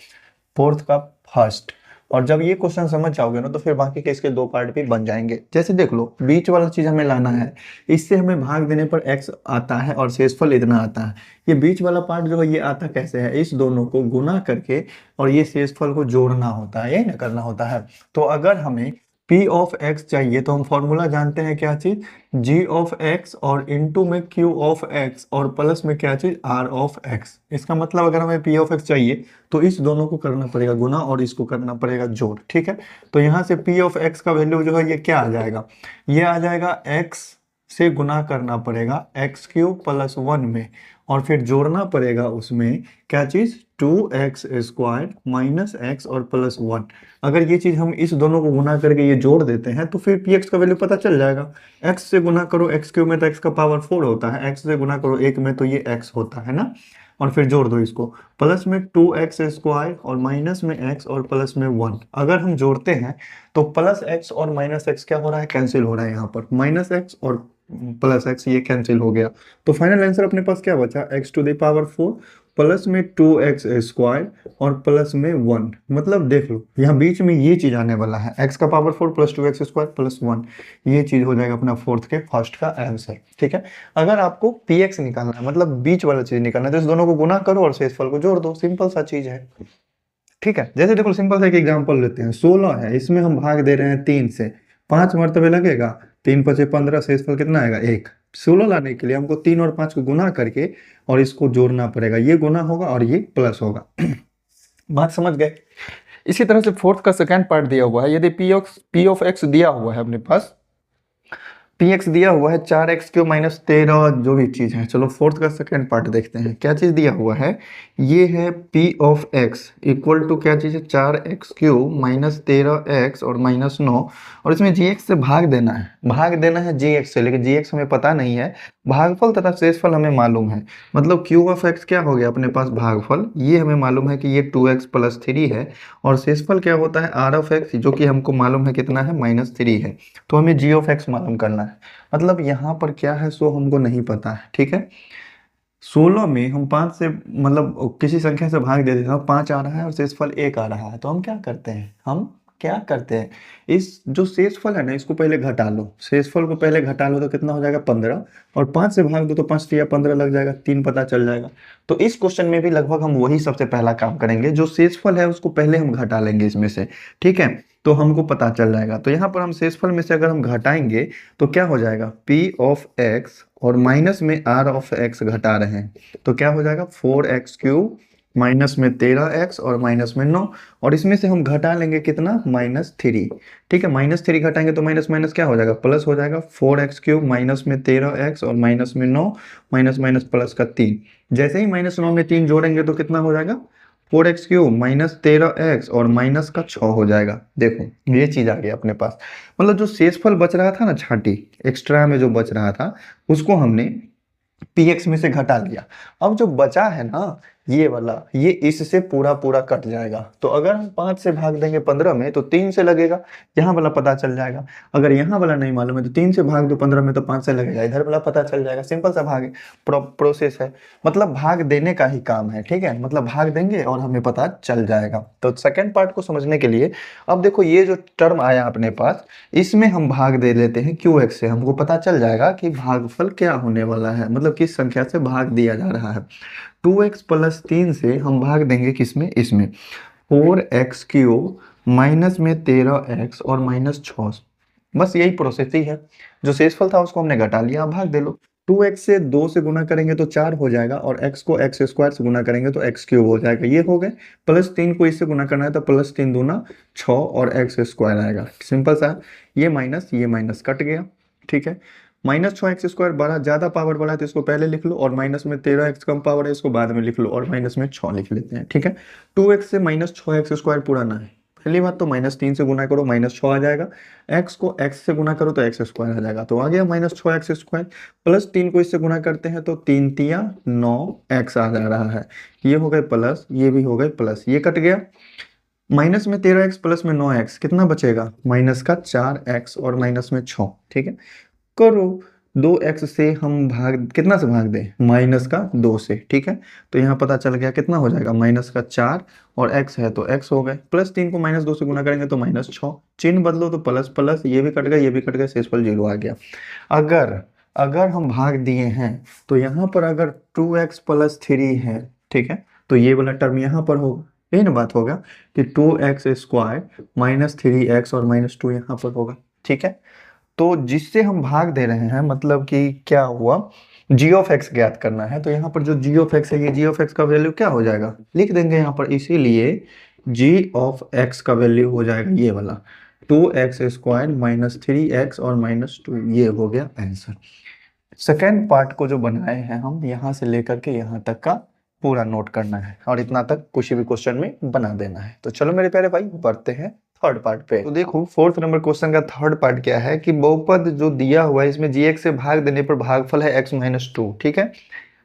[SPEAKER 1] फोर्थ का फर्स्ट। और जब ये क्वेश्चन समझ जाओगे ना तो फिर बाकी के इसके 2 पार्ट भी बन जाएंगे। जैसे देख लो, बीच वाला चीज हमें लाना है, इससे हमें भाग देने पर x आता है और शेषफल इतना आता है। ये बीच वाला पार्ट जो है ये आता कैसे है, इस दोनों को गुना करके और ये शेषफल को जोड़ना होता है, यही ना करना होता है। तो अगर हमें p ऑफ x चाहिए तो हम फॉर्मूला जानते हैं क्या चीज, g ऑफ x और इनटू में q ऑफ x और प्लस में क्या चीज r ऑफ x। इसका मतलब अगर हमें p ऑफ x चाहिए तो इस दोनों को करना पड़ेगा गुना और इसको करना पड़ेगा जोड़, ठीक है। तो यहाँ से p ऑफ x का वैल्यू जो है ये क्या आ जाएगा, ये आ जाएगा x से गुना करना पड़ेगा x³ + 1 में, और फिर जोड़ना पड़ेगा उसमें क्या चीज, 2x² माइनस x और प्लस 1। अगर ये चीज हम इस दोनों को गुना करके ये जोड़ देते हैं तो फिर px का वैल्यू पता चल जाएगा। x से गुना करो x³ में तो x का पावर 4 होता है, x से गुना करो 1 में तो ये x होता है ना, और फिर जोड़ दो इसको, प्लस में 2x² और माइनस में x और प्लस में 1। अगर हम जोड़ते हैं तो प्लस x और माइनस x क्या हो रहा है, कैंसिल हो रहा है, यहाँ पर माइनस x और प्लस x ये कैंसिल हो गया। तो फाइनल आंसर अपने पास क्या बचा, x⁴ प्लस में 2x² और प्लस में 1। मतलब देख लो यहाँ बीच में ये चीज आने वाला है, x का पावर 4 प्लस 2x² प्लस 1, ये चीज हो जाएगा अपना फोर्थ के फर्स्ट का आंसर, ठीक है। अगर आपको px निकालना है, मतलब बीच वाला चीज निकालना है, तो इस दोनों को गुना करो और शेषफल को जोड़ दो, सिंपल सा चीज है, ठीक है। जैसे देखो सिंपल सा एक एग्जांपल लेते हैं, 16 है, इसमें हम भाग दे रहे हैं 3 से, 5 मरतबे लगेगा, 3 × 5 = 15, शेषफल कितना आएगा 1। 16 लाने के लिए हमको 3 और 5 को गुना करके और इसको जोड़ना पड़ेगा, ये गुना होगा और ये प्लस होगा। बात समझ गए। इसी तरह से फोर्थ का सेकंड पार्ट दिया हुआ है, यदि p ऑफ x दिया हुआ है अपने पास, px दिया हुआ है 4x³ - 13 जो भी चीज है। चलो फोर्थ का सेकंड पार्ट देखते हैं, क्या चीज दिया हुआ है, ये है p of x equal to क्या चीज है, 4x³ - 13x और -9, और इसमें gx से भाग देना है, भाग देना है gx से, लेकिन gx हमें पता नहीं है, भागफल तथा शेषफल हमें मालूम है। मतलब q ऑफ x क्या हो गया अपने पास, भागफल, ये हमें मालूम है कि ये 2x + 3 है, और शेषफल क्या होता है r ऑफ x, जो कि हमको मालूम है कितना है, -3 है। तो हमें g ऑफ x मालूम करना है। मतलब यहाँ पर क्या है सो हमको नहीं पता है, ठीक है। 16 में हम 5 से मतलब किसी संख्या से भाग दे देते हैं, 5 आ रहा है और शेषफल 1 आ रहा है, तो हम क्या करते हैं, इस जो शेषफल है ना इसको पहले घटा लो, शेषफल को पहले घटा लो तो कितना हो जाएगा 15, और 5 से भाग दो तो 5 या 15 लग जाएगा, 3 पता चल जाएगा। तो इस क्वेश्चन में भी लगभग हम वही सबसे पहला काम करेंगे, जो शेषफल है उसको पहले हम घटा लेंगे इसमें से, ठीक है, तो हमको पता चल जाएगा। तो यहाँ पर हम शेषफल में से अगर हम घटाएंगे तो क्या हो जाएगा, p ऑफ x और माइनस में r ऑफ x घटा रहे हैं तो क्या हो जाएगा, 4x³ माइनस में 13x और माइनस में 9, और इसमें से हम घटा लेंगे कितना, -3, ठीक है। -3 घटाएंगे तो माइनस माइनस क्या हो जाएगा, प्लस हो जाएगा, 4x³ माइनस में 13x और माइनस में 9, माइनस माइनस प्लस का 3। जैसे ही -9 में 3 जोड़ेंगे तो कितना हो जाएगा, 4x³ - 13x और माइनस का 6 हो जाएगा। देखो ये चीज आ गई अपने पास। मतलब जो शेषफल बच रहा था ना, छाटी एक्स्ट्रा में जो बच रहा था, उसको हमने px में से घटा लिया। अब जो बचा है ना, ये वाला, ये इससे पूरा पूरा कट जाएगा। तो अगर हम 5 से भाग देंगे 15 में तो 3 से लगेगा, यहाँ वाला पता चल जाएगा। अगर यहाँ वाला नहीं मालूम है तो 3 से भाग दो 15 में तो 5 से लगेगा, इधर वाला पता चल जाएगा। सिंपल सा भाग प्रोसेस है, मतलब भाग देने का ही काम है, ठीक है। मतलब भाग देंगे और हमें पता चल जाएगा। तो सेकेंड पार्ट को समझने के लिए अब देखो, ये जो टर्म आया अपने पास, इसमें हम भाग दे लेते हैं क्यू एक्स से। हमको पता चल जाएगा कि भागफल क्या होने वाला है, मतलब किस संख्या से भाग दिया जा रहा है। 2x प्लस 3 से हम भाग देंगे किसमें, इसमें 4x क्यूब माइनस में 13x और माइनस 6। बस यही प्रोसेस ही है। जो शेषफल था उसको हमने घटा लिया, अब भाग दे लो। 2x से 2 से गुना करेंगे तो 4 हो जाएगा, और x को x स्क्वायर से गुना करेंगे तो x क्यूब हो जाएगा। ये हो गए। प्लस 3 को इससे गुना करना है तो प्लस 3 दूना 6 और x स्क्वायर आएगा। सिंपल सा, ये माइनस कट गया, ठीक है। माइनस 6x स्क्वायर बड़ा ज़्यादा पावर बड़ा है तो इसको पहले लिख लो, और माइनस में 13x कम पावर है इसको बाद में लिख लो, और माइनस में 6 लिख लेते हैं, ठीक है। 2x से माइनस 6x स्क्वायर पुराना है। पहली बात तो माइनस 3 से गुना करो, माइनस 6 आ जाएगा। x को x से गुना करो तो x स्क्वायर आ जाएगा, तो आ गया माइनस 6x स्क्वायर। प्लस 3 को इससे गुना करते हैं तो 3 तिया 9x आ जा रहा है। ये हो गए प्लस, ये भी हो गए प्लस, ये कट गया। माइनस में 13x प्लस में 9x कितना बचेगा, माइनस का 4x और माइनस में 6, ठीक है। करो 2x से हम भाग, कितना से भाग दें, माइनस का 2 से, ठीक है। तो यहाँ पता चल गया कितना हो जाएगा, माइनस का 4 और x है तो x हो गए। प्लस 3 को माइनस 2 से गुना करेंगे तो माइनस 6, चिन्ह बदलो तो प्लस प्लस, ये भी कट गया ये भी कट गया, शेषफल 0 आ गया। अगर अगर हम भाग दिए हैं तो यहाँ पर अगर 2x प्लस 3 है, ठीक है, तो ये वाला टर्म यहाँ पर होगा। यही ना बात होगा कि 2x स्क्वायर माइनस 3x और माइनस 2 यहाँ पर होगा, ठीक है। तो जिससे हम भाग दे रहे हैं, मतलब कि क्या हुआ, g ऑफ एक्स ज्ञात करना है। तो यहाँ पर जो g ऑफ एक्स है, ये g ऑफ एक्स का वैल्यू क्या हो जाएगा, लिख देंगे यहाँ पर। इसीलिए g ऑफ एक्स का वैल्यू हो जाएगा ये वाला 2x स्क्वायर माइनस 3x और माइनस 2। ये हो गया आंसर। सेकेंड पार्ट को जो बनाए हैं हम, यहाँ से लेकर के यहाँ तक का पूरा नोट करना है, और इतना तक किसी भी क्वेश्चन में बना देना है। तो चलो मेरे प्यारे भाई, बढ़ते हैं थर्ड पार्ट पे। तो देखो, फोर्थ नंबर क्वेश्चन का थर्ड पार्ट क्या है कि बहुपद जो दिया हुआ है इसमें gx से भाग देने पर भागफल है x माइनस 2, ठीक है।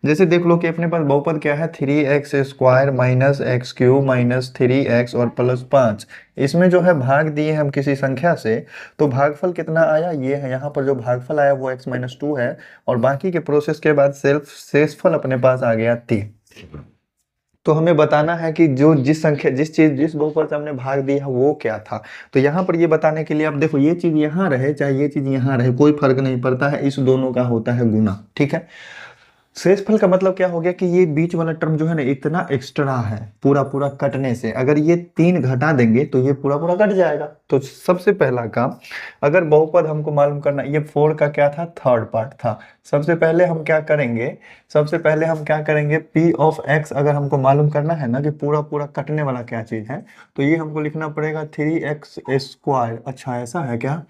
[SPEAKER 1] जैसे देख लो कि अपने पास बहुपद क्या है, 3x square minus x cube minus 3x और प्लस 5। इसमें जो है भाग दिए हम किसी संख्या से, तो भागफल कितना आया, ये है। यहाँ पर जो भागफल आया वो x माइनस 2 है, और बाकी के प्रोसेस के बाद शेषफल अपने पास आ गया 3। तो हमें बताना है कि जो जिस संख्या जिस बहुपद से हमने भाग दिया वो क्या था। तो यहाँ पर ये बताने के लिए अब देखो, ये चीज यहाँ रहे चाहे ये चीज यहाँ रहे, कोई फर्क नहीं पड़ता है, इस दोनों का होता है गुना, ठीक है। शेषफल का मतलब क्या हो गया कि ये बीच वाला टर्म जो है ना, इतना एक्स्ट्रा है पूरा पूरा कटने से। अगर ये 3 घटा देंगे तो ये पूरा पूरा कट जाएगा। तो सबसे पहला काम, अगर बहुपद हमको मालूम करना, ये 4 का क्या था, थर्ड पार्ट था। सबसे पहले हम क्या करेंगे, P ऑफ x अगर हमको मालूम करना है ना कि पूरा पूरा कटने वाला क्या चीज है, तो ये हमको लिखना पड़ेगा 3x स्क्वायर। अच्छा ऐसा है क्या,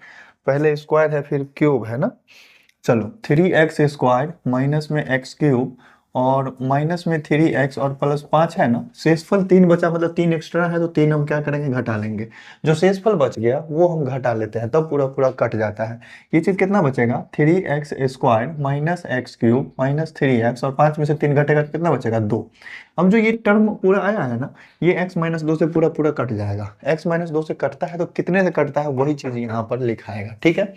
[SPEAKER 1] पहले स्क्वायर है फिर क्यूब है ना। चलो 3x स्क्वायर माइनस में x क्यूब और माइनस में 3x और प्लस 5 है ना। शेषफल 3 बचा, मतलब 3 एक्स्ट्रा है तो 3 हम क्या करेंगे, घटा लेंगे। जो शेषफल बच गया वो हम घटा लेते हैं, तब पूरा पूरा कट जाता है। ये चीज कितना बचेगा, 3x square minus x cube minus 3x और 5 में से 3 घटेगा तो कितना बचेगा, 2। अब जो ये टर्म पूरा आया है ना, ये x माइनस 2 से पूरा पूरा कट जाएगा। x माइनस 2 से कटता है तो कितने से कटता है वही चीज यहाँ पर लिखाएगा, ठीक है।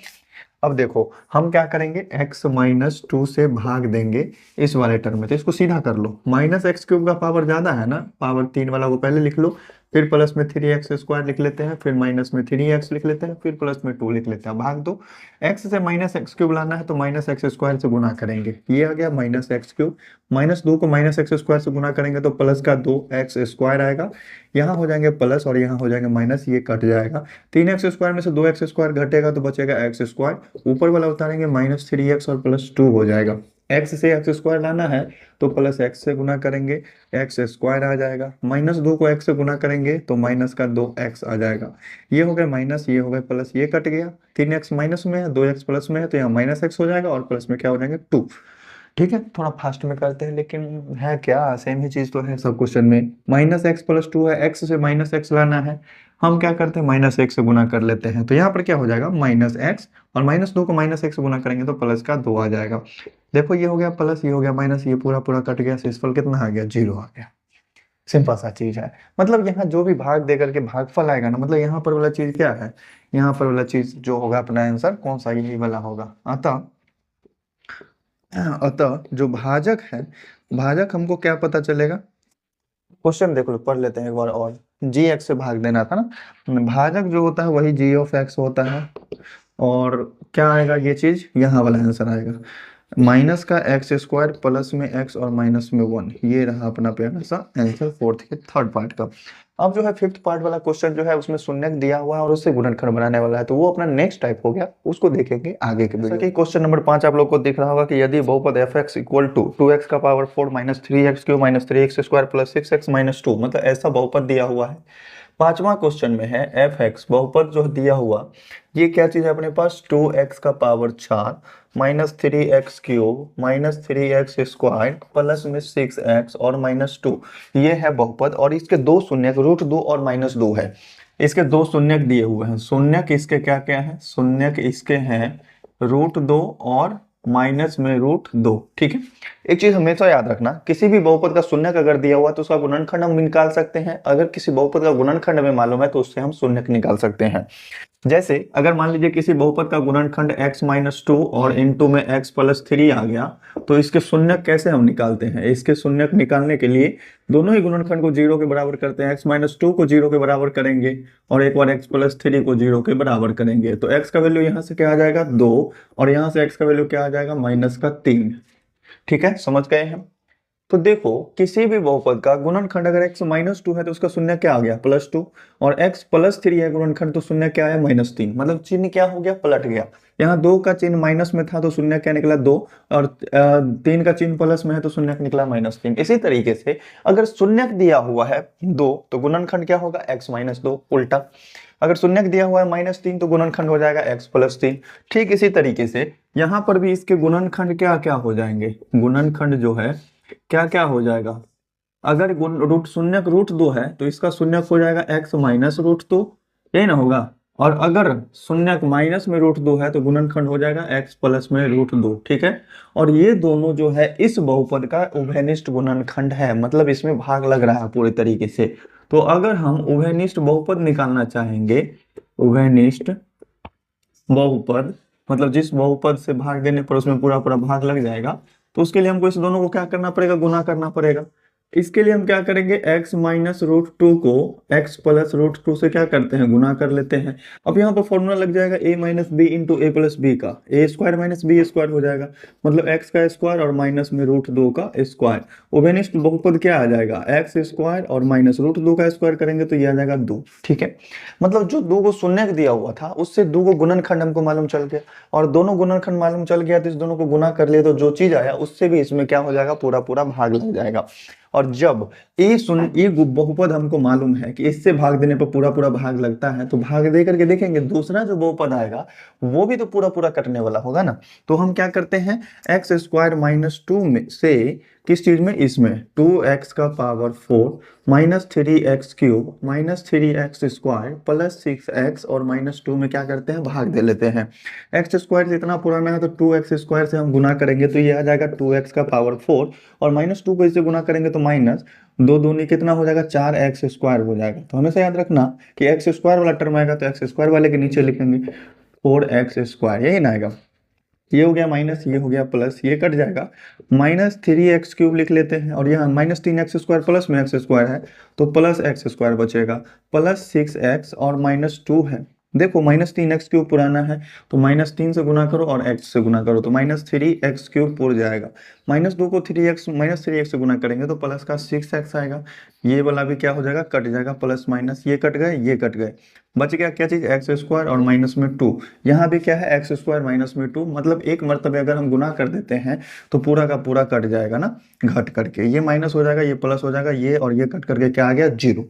[SPEAKER 1] अब देखो हम क्या करेंगे, x माइनस 2 से भाग देंगे इस वाले टर्म में, तो इसको सीधा कर लो। माइनस एक्स क्यूब का पावर ज्यादा है ना, पावर 3 वाला को पहले लिख लो, फिर प्लस में 3x स्क्वायर लिख लेते हैं, फिर माइनस में 3x लिख लेते हैं, फिर प्लस में 2 लिख लेते हैं। भाग दो, x से माइनस एक्स क्यूब लाना है तो माइनस एक्स स्क्वायर से गुना करेंगे, ये आ गया माइनस एक्स क्यूब। माइनस 2 को माइनस एक्स स्क्वायर से गुना करेंगे तो प्लस का 2x स्क्वायर आएगा। यहाँ हो जाएंगे प्लस और यहाँ हो जाएंगे माइनस, ये कट जाएगा। 3x स्क्वायर में से 2x स्क्वायर घटेगा तो बचेगा x स्क्वायर, ऊपर वाला उतारेंगे माइनस 3x और प्लस 2 हो जाएगा। x से x स्क्वायर लाना है तो प्लस x से गुना करेंगे, x स्क्वायर आ जाएगा। माइनस 2 को x से गुना करेंगे तो माइनस का 2x आ जाएगा। ये हो गया माइनस, ये हो गया प्लस, ये कट गया। 3x माइनस में है, 2x प्लस में है, तो यहाँ माइनस x हो जाएगा और प्लस में क्या हो जाएंगे 2। ठीक है, थोड़ा फास्ट में करते हैं लेकिन है क्या, सेम ही चीज तो है सब क्वेश्चन में। माइनस एक्स प्लस 2 है, x से माइनस एक्स लाना है, हम क्या करते हैं माइनस एक्स से गुना कर लेते हैं। तो यहाँ पर क्या हो जाएगा माइनस एक्स, और माइनस 2 को माइनस एक्स से गुना करेंगे तो प्लस का 2 आ जाएगा। देखो ये हो गया प्लस, ये हो गया माइनस, ये पूरा पूरा कट गया, शेषफल कितना आ गया, 0 आ गया। सिंपल सा चीज है। मतलब यहाँ जो भी भाग दे करके भागफल आएगा ना, मतलब यहाँ पर वाला चीज क्या है, यहाँ पर वाला चीज जो होगा अपना आंसर कौन सा, यही वाला होगा। अतः अतः जो भाजक है, भाजक हमको क्या पता चलेगा, क्वेश्चन देख लो, पढ़ लेते हैं एक बार और। जी एक्स से भाग देना था ना, भाजक जो होता है वही जी ऑफ एक्स होता है। और क्या आएगा ये चीज, यहाँ वाला आंसर आएगा माइनस का एक्स स्क्वायर प्लस में एक्स और माइनस में वन। ये रहा अपना प्यारा सा आंसर फोर्थ के थर्ड पार्ट का। अब जो है फिफ्थ पार्ट वाला क्वेश्चन जो है उसमें शून्यक दिया हुआ है और उससे गुणनखंड बनाने वाला है, तो वो अपना नेक्स्ट टाइप हो गया, उसको देखेंगे आगे के वीडियो। क्वेश्चन नंबर 5 आप लोग को दिख रहा होगा कि यदि बहुपद F x equal to 2x का power 4 minus 3x Q minus 3x square plus 6x minus 2, मतलब ऐसा बहुपद दिया हुआ है। पांचवा क्वेश्चन में है एफ एक्स बहुपद जो दिया हुआ, ये क्या चीज है अपने पास, 2x का power 4 minus 3x cube minus 3x square plus में 6x और माइनस 2, ये है बहुपद। और इसके दो शून्यक √2 और -2 है। इसके दो शून्यक दिए हुए हैं। शून्यक इसके क्या क्या है, शून्यक इसके हैं √2 और माइनस में √2। ठीक है, एक चीज हमेशा याद रखना, किसी भी बहुपद का शून्यक अगर दिया हुआ है तो उसका गुणनखंड हम निकाल सकते हैं। अगर किसी बहुपद का गुणनखंड हमें मालूम है तो उससे हम शून्यक निकाल सकते हैं। जैसे अगर मान लीजिए किसी बहुपद का गुणनखंड x माइनस 2 और इनटू में x प्लस 3 आ गया, तो इसके शून्यक कैसे हम निकालते हैं, इसके शून्यक निकालने के लिए दोनों ही गुणनखंड को 0 के बराबर करते हैं। x माइनस 2 को 0 के बराबर करेंगे और एक बार x प्लस 3 को 0 के बराबर करेंगे, तो x का वैल्यू यहाँ से क्या आ जाएगा 2 और यहाँ से x का वैल्यू क्या आ जाएगा -3। ठीक है, समझ गए हम। तो देखो किसी भी बहुपद का गुणनखंड अगर x माइनस 2 है तो उसका शून्य क्या आ गया +2, और x प्लस 3 है गुणनखंड तो शून्य क्या है -3, मतलब चिन्ह क्या हो गया, पलट गया। यहाँ 2 का चिन्ह माइनस में था तो शून्य क्या निकला 2, और 3 का चिन्ह प्लस में है तो शून्य निकला -3। इसी तरीके से अगर शून्यक दिया हुआ है 2 तो गुणनखंड क्या होगा x माइनस 2, उल्टा। अगर शून्यक दिया हुआ है -3 तो गुणनखंड हो जाएगा x प्लस 3। ठीक इसी तरीके से यहाँ पर भी इसके गुणनखंड क्या क्या हो जाएंगे, गुणनखंड जो है क्या क्या हो जाएगा, अगर शून्यक √2 है तो इसका शून्यक हो जाएगा x माइनस √2, यही ना होगा। और अगर शून्यक माइनस में √2 है तो गुणनखंड हो जाएगा x प्लस में √2। ठीक है, और ये दोनों जो है इस बहुपद का उभयनिष्ठ गुणनखंड है, मतलब इसमें भाग लग रहा है पूरी तरीके से। तो अगर हम उभयनिष्ठ बहुपद निकालना चाहेंगे, उभयनिष्ठ बहुपद मतलब जिस बहुपद से भाग देने पर उसमें पूरा पूरा भाग लग जाएगा, तो उसके लिए हमको इस दोनों को क्या करना पड़ेगा, गुना करना पड़ेगा। इसके लिए हम क्या करेंगे, x माइनस √2 को x प्लस √2 से क्या करते हैं, गुना कर लेते हैं। अब यहाँ पर फॉर्मूला लग जाएगा a minus B into A plus B का, a square minus B square हो जाएगा, मतलब x का स्क्वायर और माइनस में √2 का स्क्वायर। उभयनिष्ठ बहुपद क्या आ जाएगा, x स्क्वायर और माइनस √2 का स्क्वायर करेंगे तो ये आ जाएगा 2। ठीक है, मतलब जो 2 को शून्यक दिया हुआ था उससे 2 को गुणनखंड हमको मालूम चल गया, और दोनों गुणनखंड मालूम चल गया तो इस दोनों को गुना कर लिए तो जो चीज आया उससे भी इसमें क्या हो जाएगा, पूरा पूरा भाग लग जाएगा। और जब ये बहुपद हमको मालूम है कि इससे भाग देने पर पूरा पूरा भाग लगता है, तो भाग दे करके देखेंगे दूसरा जो बहुपद आएगा वो भी तो पूरा पूरा कटने वाला होगा ना। तो हम क्या करते हैं, एक्स स्क्वायर माइनस 2 में से किस चीज में, इसमें 2x का power 4 minus 3x cube minus 3x square plus 6x और -2 में क्या करते हैं, भाग दे लेते हैं। x स्क्वायर से इतना पुराना है तो 2x स्क्वायर से हम गुना करेंगे तो ये आ जाएगा 2x का पावर 4, और -2 को इससे गुना करेंगे तो माइनस 2 दूनी कितना हो जाएगा, 4x स्क्वायर हो जाएगा। तो हमेशा याद रखना कि x स्क्वायर वाला टर्म आएगा तो x स्क्वायर वाले के नीचे लिखेंगे 4x स्क्वायर, यही ना आएगा। ये हो गया माइनस, ये हो गया प्लस, ये कट जाएगा, -3x क्यूब लिख लेते हैं, और यहाँ -3x स्क्वायर प्लस में x स्क्वायर है तो प्लस x स्क्वायर बचेगा, प्लस 6x और -2 है। देखो -3x क्यूब पुराना है तो -3 से गुना करो और x से गुना करो तो -3x क्यूब पुर जाएगा। -2 को -3x से गुना करेंगे तो प्लस का 6x आएगा। ये वाला भी क्या हो जाएगा, कट जाएगा, प्लस माइनस ये कट गए, ये कट गए, बच गया क्या चीज, एक्स स्क्वायर और माइनस में 2। यहाँ भी क्या है, एक्स स्क्वायर माइनस में 2, मतलब एक मरतबे अगर हम गुना कर देते हैं तो पूरा का पूरा कट जाएगा ना, घट करके ये माइनस हो जाएगा, ये प्लस हो जाएगा, ये और ये कट करके क्या आ गया, 0।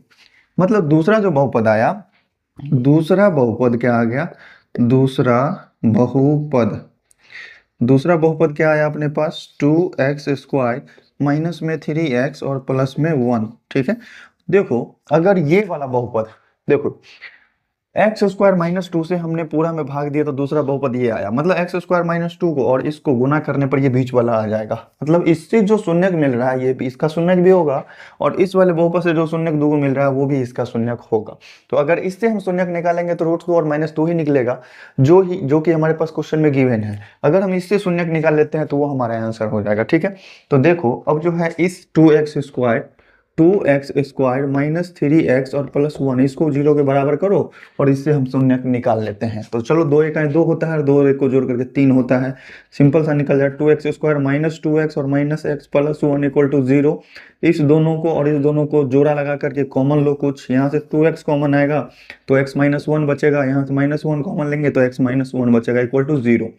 [SPEAKER 1] मतलब दूसरा जो बहुपद आया, दूसरा बहुपद क्या आ गया, दूसरा बहुपद क्या आया अपने पास, 2x स्क्वायर माइनस में 3x और प्लस में 1। ठीक है, देखो अगर ये वाला बहुपद, देखो एक्स स्क्वायर माइनस टू से हमने पूरा में भाग दिया तो दूसरा बहुपद ये आया, मतलब एक्स स्क्वायर माइनस टू को और इसको गुना करने पर ये बीच वाला आ जाएगा। मतलब इससे जो शून्यक मिल रहा है ये भी इसका शून्यक भी होगा, और इस वाले बहुपद से जो शून्यक दो को मिल रहा है वो भी इसका शून्यक होगा। तो अगर इससे हम शून्यक निकालेंगे तो रूट टू और माइनस टू ही निकलेगा, जो कि हमारे पास क्वेश्चन में गिवन है। अगर हम इससे शून्यक निकाल लेते हैं तो वो हमारा आंसर हो जाएगा। ठीक है, तो देखो अब जो है इस two X square minus three X और प्लस वन इसको जीरो के बराबर करो और इससे हम शून्य निकाल लेते हैं। तो चलो दो एक दो होता है और दो एक को जोड़ करके तीन होता है, सिंपल सा निकल जाए। Two X square minus two X और minus X plus one equal to zero. इस दोनों को और इस दोनों को जोड़ा लगा करके कॉमन लो कुछ, यहाँ से टू एक्स कॉमन आएगा तो एक्स माइनस वन बचेगा, यहाँ से माइनस वन कॉमन लेंगे तो एक्स माइनस वन बचेगा इक्वल टू जीरो।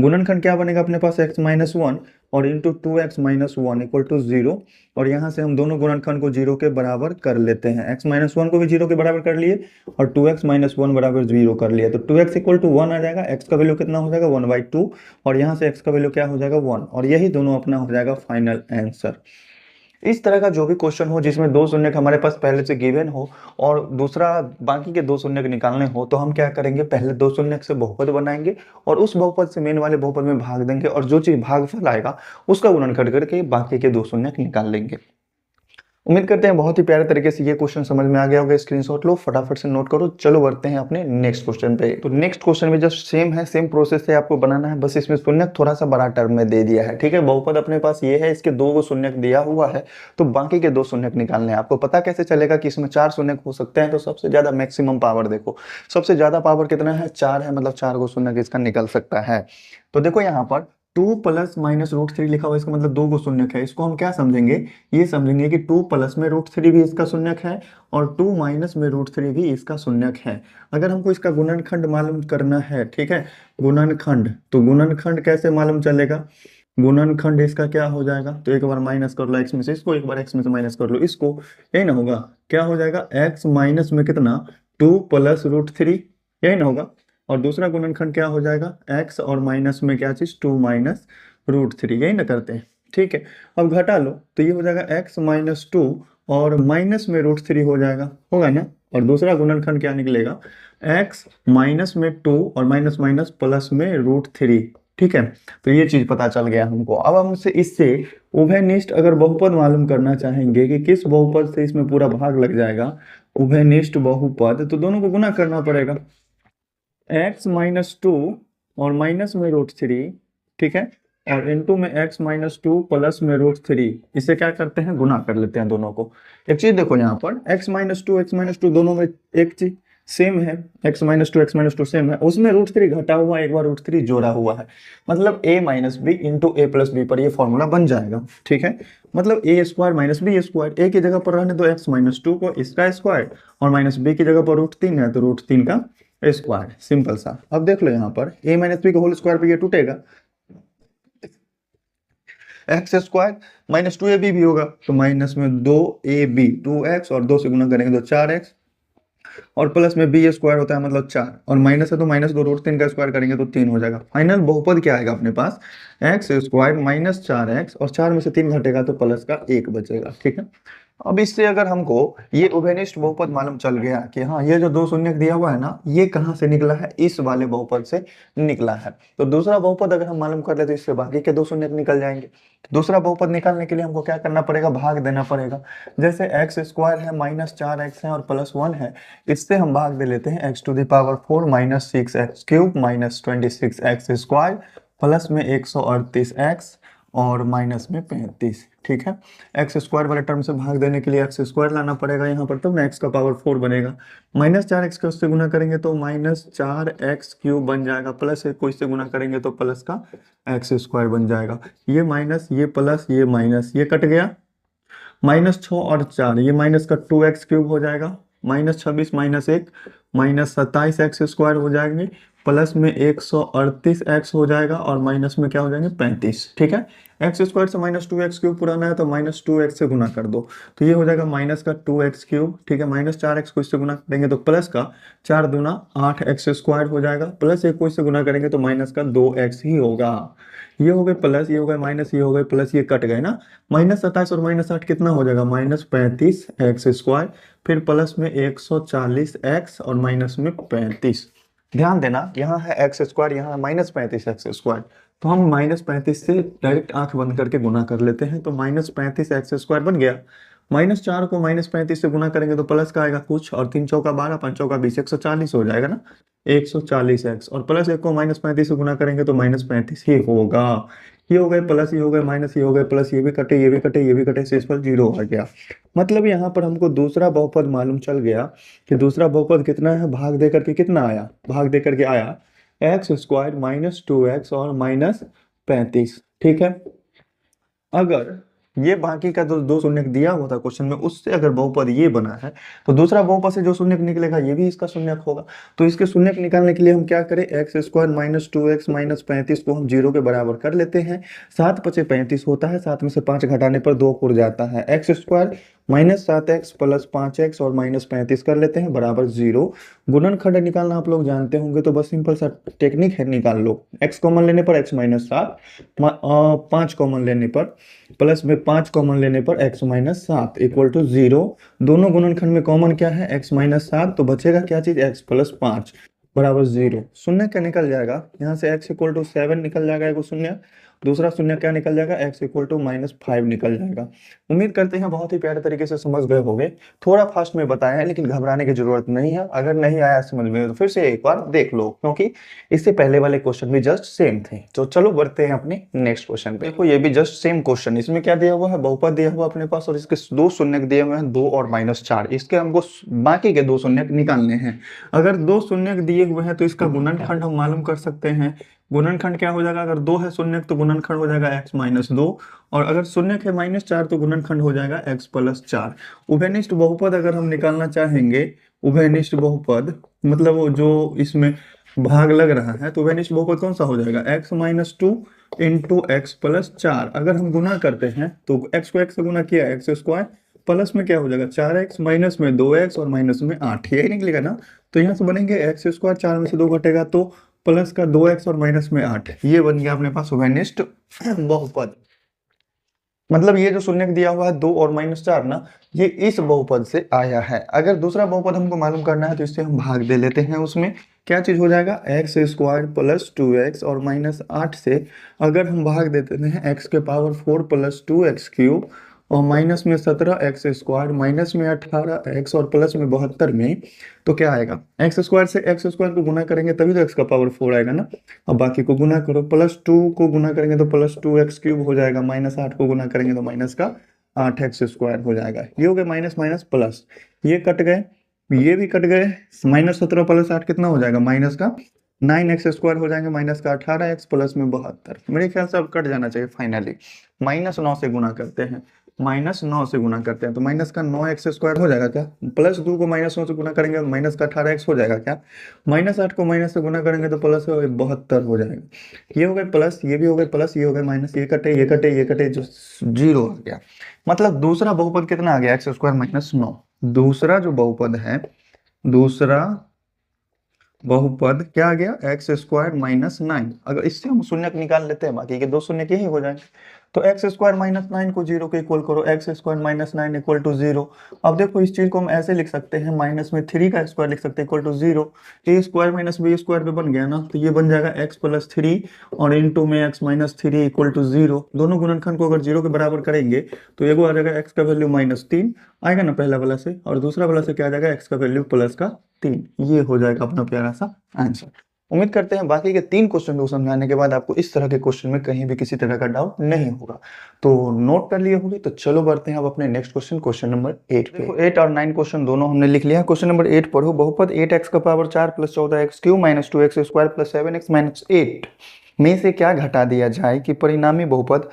[SPEAKER 1] गुणनखंड क्या बनेगा अपने पास एक्स माइनस वन और into two X minus one equal to zero. और यहाँ से हम दोनों गुणनखंड को जीरो के बराबर कर लेते हैं, एक्स माइनस वन को भी जीरो के बराबर कर लिए और टू एक्स माइनस वन बराबर जीरो कर लिया। तो two X equal to one आ जाएगा, एक्स का वैल्यू कितना हो जाएगा वन बाई टू, और यहाँ से एक्स का वैल्यू क्या हो जाएगा वन, और यही दोनों अपना हो जाएगा फाइनल आंसर। इस तरह का जो भी क्वेश्चन हो जिसमें दो शून्यक हमारे पास पहले से गिवन हो और दूसरा बाकी के दो शून्यक निकालने हो, तो हम क्या करेंगे, पहले दो शून्यक से बहुपद बनाएंगे और उस बहुपद से मेन वाले बहुपद में भाग देंगे और जो चीज भागफल आएगा उसका गुणन कर करके बाकी के दो शून्यक निकाल लेंगे। उम्मीद करते हैं बहुत ही प्यारे तरीके से ये क्वेश्चन समझ में आ गया होगा। स्क्रीनशॉट लो, फटाफट से नोट करो। चलो बढ़ते हैं अपने नेक्स्ट क्वेश्चन पे। तो नेक्स्ट क्वेश्चन में जस्ट सेम है, सेम प्रोसेस से आपको बनाना है, बस इसमें शून्यक थोड़ा सा बड़ा टर्म में दे दिया है। ठीक है, बहुपद अपने पास ये है, इसके दो शून्यक दिया हुआ है, तो बाकी के दो शून्यक निकालने हैं। आपको पता कैसे चलेगा कि इसमें चार शून्यक हो सकते हैं, तो सबसे ज्यादा मैक्सिमम पावर देखो, सबसे ज्यादा पावर कितना है, चार है, मतलब चार को शून्यक इसका निकल सकता है। तो देखो यहाँ पर two plus minus root three लिखा हुआ है, इसका मतलब दो को शून्यक है। इसको हम क्या समझेंगे, ये समझेंगे कि टू प्लस में रूट थ्री भी इसका शून्यक है और टू माइनस में रूट थ्री भी इसका शून्यक है। अगर हमको इसका गुणनखंड मालूम करना है, ठीक है, गुणनखंड, तो गुणनखंड कैसे मालूम चलेगा, गुणनखंड इसका क्या हो जाएगा, तो एक बार माइनस कर लो एक्स में से इसको, एक बार एक्स में से माइनस कर लो इसको, यही ना होगा, क्या हो जाएगा एक्स माइनस में कितना टू प्लस रूट थ्री, यही ना होगा। और दूसरा गुणनखंड क्या हो जाएगा, x और माइनस में क्या चीज टू माइनस रूट थ्री, यही ना करते हैं। ठीक है, अब घटा लो तो ये हो जाएगा x माइनस टू और माइनस में रूट थ्री हो जाएगा, होगा ना। और दूसरा गुणनखंड क्या निकलेगा, x माइनस में टू और माइनस माइनस प्लस में रूट थ्री। ठीक है, तो ये चीज पता चल गया हमको। अब हमसे इससे उभयनिष्ठ अगर बहुपद मालूम करना चाहेंगे कि किस बहुपद से इसमें पूरा भाग लग जाएगा, उभयनिष्ठ बहुपद, तो दोनों को गुना करना पड़ेगा, x माइनस टू और माइनस में रूट थ्री, ठीक है, और इनटू में x माइनस टू प्लस में रूट थ्री, इसे क्या करते हैं, गुना कर लेते हैं दोनों को। एक चीज देखो यहाँ पर x माइनस टू दोनों में एक चीज सेम है, x माइनस टू सेम है, उसमें रूट थ्री घटा हुआ है, एक बार रूट थ्री जोड़ा हुआ है, मतलब a minus B into A plus B पर ये फॉर्मूला बन जाएगा। ठीक है, मतलब A square minus B square, A की जगह पर रहने दो एक्स माइनस टू को, इसका स्क्वायर, और माइनस बी की जगह पर रूट तीन है तो रूट तीन का स्क्वायर, सिंपल सा। अब देख लो यहाँ पर a माइनस बी का होल स्क्वायर पे ये टूटेगा, X square minus two A B भी होगा, तो माइनस में दो ए बी, टू एक्स और दो से गुना करेंगे तो चार एक्स, और प्लस में बी स्क्वायर होता है मतलब चार, और माइनस है तो माइनस दो, रूट तीन का स्क्वायर करेंगे तो तीन हो जाएगा। फाइनल बहुपद क्या आएगा अपने पास, एक्स स्क्वायर माइनस चार एक्स, और चार में से तीन घटेगा तो प्लस का एक बचेगा। ठीक है, अब इससे अगर हमको ये उभयनिष्ठ बहुपद मालूम चल गया कि हाँ ये जो दो शून्यक दिया हुआ है ना, ये कहाँ से निकला है, इस वाले बहुपद से निकला है, तो दूसरा बहुपद अगर हम मालूम कर ले तो इससे बाकी के दो शून्यक निकल जाएंगे। दूसरा बहुपद निकालने के लिए हमको क्या करना पड़ेगा, भाग देना पड़ेगा। जैसे एक्स स्क्वायर है माइनस चार एक्स है और प्लस वन है, इससे हम भाग दे लेते हैं X to the power four minus six X cube minus 26 X square plus में 138 एक्स और माइनस में 35। ठीक है, एक्स स्क्वायर वाले टर्म से भाग देने के लिए एक्स स्क्वायर लाना पड़ेगा यहाँ पर, तब ना एक्स का पावर फोर बनेगा। माइनस चार एक्स का उससे गुना करेंगे तो माइनस चार एक्स क्यूब बन जाएगा, प्लस एक को इससे गुना करेंगे तो प्लस का एक्स स्क्वायर बन जाएगा। ये माइनस, ये प्लस, ये माइनस, ये कट गया, माइनस छः और चार, ये माइनस का टू एक्स क्यूब हो जाएगा, माइनस 26 माइनस एक माइनस 27 एक्स स्क्वायर हो जाएंगे, प्लस में 138 एक्स हो जाएगा, और माइनस में क्या हो जाएंगे 35। ठीक है, एक्स स्क्वायर से माइनस टू एक्स क्यूब पुराना है तो माइनस टू एक्स से गुना कर दो, तो ये हो जाएगा माइनस का टू एक्स क्यूब। ठीक है, माइनस चार एक्स को इससे गुना करेंगे तो प्लस का चार दूना आठ एक्स स्क्वायर हो जाएगा, प्लस एक को इससे गुना करेंगे तो माइनस का दो एक्स ही होगा। ये हो गए प्लस, ये हो गए माइनस, ये हो गए प्लस, ये कट गए ना, माइनस 27 और माइनस 8 कितना हो जाएगा, माइनस 35 एक्स स्क्वायर, फिर प्लस में 140 एक्स और माइनस में 35। ध्यान देना यहाँ है एक्स स्क्वायर, यहाँ है माइनस 35 एक्स स्क्वायर, तो हम माइनस 35 से डायरेक्ट आंख बंद करके गुना कर लेते हैं, तो माइनस 35 एक्स स्क्वायर बन गया। माइनस 4 को माइनस 35 से गुना करेंगे तो प्लस का आएगा कुछ, और 3 चौका 12, 5 चौका 20, 140 हो जाएगा ना, 140 एक्स, और प्लस 1 को माइनस 35 से गुना करेंगे तो माइनस 35 ही होगा। ये हो गए प्लस, ये हो गए माइनस, ये हो गए प्लस, ये भी कटे, ये भी कटे, ये भी कटे, शेषफल 0 आ गया। मतलब यहाँ पर हमको दूसरा बहुपद मालूम चल गया कि दूसरा बहुपद कितना है, भाग दे करके कितना आया, भाग दे करके आया एक्स स्क्वायर माइनस 2x और माइनस 35। ठीक है, अगर ये बाकी का दो शून्य दिया हुआ था क्वेश्चन में, उससे अगर बहुपद ये बना है तो दूसरा बहुपद से जो शून्य निकलेगा ये भी इसका शून्य होगा। तो इसके शून्य निकालने के लिए हम क्या करें, x square minus 2x minus 35 को हम 0 के बराबर कर लेते हैं। 7 पचे 35 होता है, 7 में से 5 घटाने पर 2 उड़ जाता है। X square minus 7x plus 5x और माइनस 35 कर लेते हैं बराबर 0। गुणनखंड निकालना आप लोग जानते होंगे, तो बस सिंपल सा टेक्निक है, निकाल लो। x कॉमन लेने पर x माइनस 7, 5 कॉमन लेने पर प्लस में 5 कॉमन लेने पर x माइनस 7 इक्वल टू 0। दोनों गुणनखंड में कॉमन क्या है, x माइनस 7, तो बचेगा क्या चीज, x प्लस 5 बराबर 0। शून्य क्या निकल जाएगा, यहाँ से x इक्वल टू 7 निकल जाएगा एक शून्य, दूसरा शून्य क्या निकल जाएगा, x इक्वल टू माइनस 5 निकल जाएगा। उम्मीद करते हैं बहुत ही प्यारे तरीके से समझ गए होंगे। थोड़ा फास्ट में बताया है, लेकिन घबराने की जरूरत नहीं है। अगर नहीं आया समझ में तो फिर से एक बार देख लो, क्योंकि इससे पहले वाले क्वेश्चन भी जस्ट सेम थे। तो चलो बढ़ते हैं अपने नेक्स्ट क्वेश्चन पे। देखो ये भी जस्ट सेम क्वेश्चन, इसमें क्या दिया हुआ है, बहुपद दिया हुआ अपने पास, और इसके दो शून्य दिए हुए हैं 2 और माइनस 4। इसके हमको बाकी के दो शून्य निकालने हैं। अगर दो शून्य दिए हुए हैं तो इसका गुणनखंड हम मालूम कर सकते हैं। गुणनखंड क्या हो जाएगा, अगर 2 है शून्य तो गुणनखंड हो जाएगा x माइनस 2, और अगर शून्य है माइनस 4 तो गुणनखंड हो जाएगा x प्लस 4। उभयनिष्ठ बहुपद अगर हम निकालना चाहेंगे, उभयनिष्ठ बहुपद मतलब वो जो इसमें भाग लग रहा है, तो उभयनिष्ठ बहुपद कौन सा हो जाएगा, x minus 2 into x plus 4। अगर हम गुना करते हैं तो x को x से गुना किया एक्स स्क्वायर, प्लस में क्या हो जाएगा 4x, माइनस में 2x और माइनस में 8, यही निकलेगा ना। तो यहाँ से बनेंगे एक्स स्क्वायर, 4 में से 2 घटेगा तो प्लस का 2x और माइनस में 8, ये बन गया अपने पास उभयनिष्ठ बहुपद। मतलब ये जो शून्य दिया हुआ है 2 और माइनस 4 ना, ये इस बहुपद से आया है। अगर दूसरा बहुपद हमको मालूम करना है तो इससे हम भाग दे लेते हैं। उसमें क्या चीज हो जाएगा, एक्स स्क्वायर प्लस 2x और माइनस 8 से अगर हम भाग देते हैं x के पावर 4 प्लस 2x क्यूब और माइनस में 17 एक्स स्क्वायर, माइनस में 18 एक्स और प्लस में 72 में, तो क्या आएगा, एक्स स्क्वायर से एक्स स्क्वायर को गुना करेंगे तभी तो एक्स का पावर 4 आएगा ना। अब बाकी को गुना करो, प्लस 2 को गुना करेंगे तो प्लस 2x क्यूब हो जाएगा, माइनस 8 को गुना करेंगे तो माइनस का 8x स्क्वायर हो जाएगा। ये हो गए माइनस माइनस प्लस, ये कट गए, ये भी कट गए। माइनस 17 प्लस 8 कितना हो जाएगा, माइनस का 9x स्क्वायर हो जाएंगे, माइनस का 18x प्लस में 72। मेरे ख्याल से अब कट जाना चाहिए फाइनली। माइनस 9 से गुना करते हैं, माइनस 9 से गुना करते हैं तो माइनस का 9x स्क्वायर हो जाएगा क्या, प्लस 2 को माइनस 9 से गुना करेंगे तो माइनस का 18x हो जाएगा क्या, माइनस 8 को माइनस से गुना करेंगे तो प्लस 72 हो जाएगा। ये हो गए प्लस, ये भी हो गए प्लस, ये हो गए माइनस, ये कटे ये कटे ये कटे, जो 0 आ गया। मतलब दूसरा बहुपद कितना आ गया, एक्स स्क्वायर माइनस 9। दूसरा जो बहुपद है, दूसरा बहुपद क्या आ गया, एक्स स्क्वायर माइनस 9। अगर इससे हम शून्य निकाल लेते हैं, बाकी के दो शून्य यही हो जाएंगे। तो एक्स स्क्वायर माइनस 9 को 0 के इक्वल करो, X square minus 9 equal to 0। अब देखो इस चीज को हम ऐसे लिख सकते हैं, माइनस में 3 का स्क्वायर लिख सकते हैं equal to 0। A square minus B square पे बन गया ना, तो ये बन जाएगा एक्स प्लस 3 और इंटू में एक्स माइनस 3 इक्वल टू 0। दोनों गुणनखंड को अगर 0 के बराबर करेंगे तो एगो आ जाएगा एक्स का वैल्यू माइनस 3 आएगा ना पहला वाला से, और दूसरा वाला से क्या आ जाएगा, एक्स का वैल्यू प्लस का 3। ये हो जाएगा अपना प्यारा सा आंसर। उम्मीद करते हैं बाकी के 3 क्वेश्चन को समझाने के बाद आपको इस तरह के क्वेश्चन में कहीं भी किसी तरह का डाउट नहीं होगा। तो नोट कर लिए होंगे, तो चलो बढ़ते हैं अब अपने नेक्स्ट क्वेश्चन, क्वेश्चन नंबर 8 पे। 8 और 9 क्वेश्चन दोनों हमने लिख लिया है। क्वेश्चन नंबर 8 पढ़ो, बहुपद 8x का power 4 plus 14x cube minus 2x square plus 7x minus 8 में से क्या घटा दिया जाए कि परिणामी बहुपद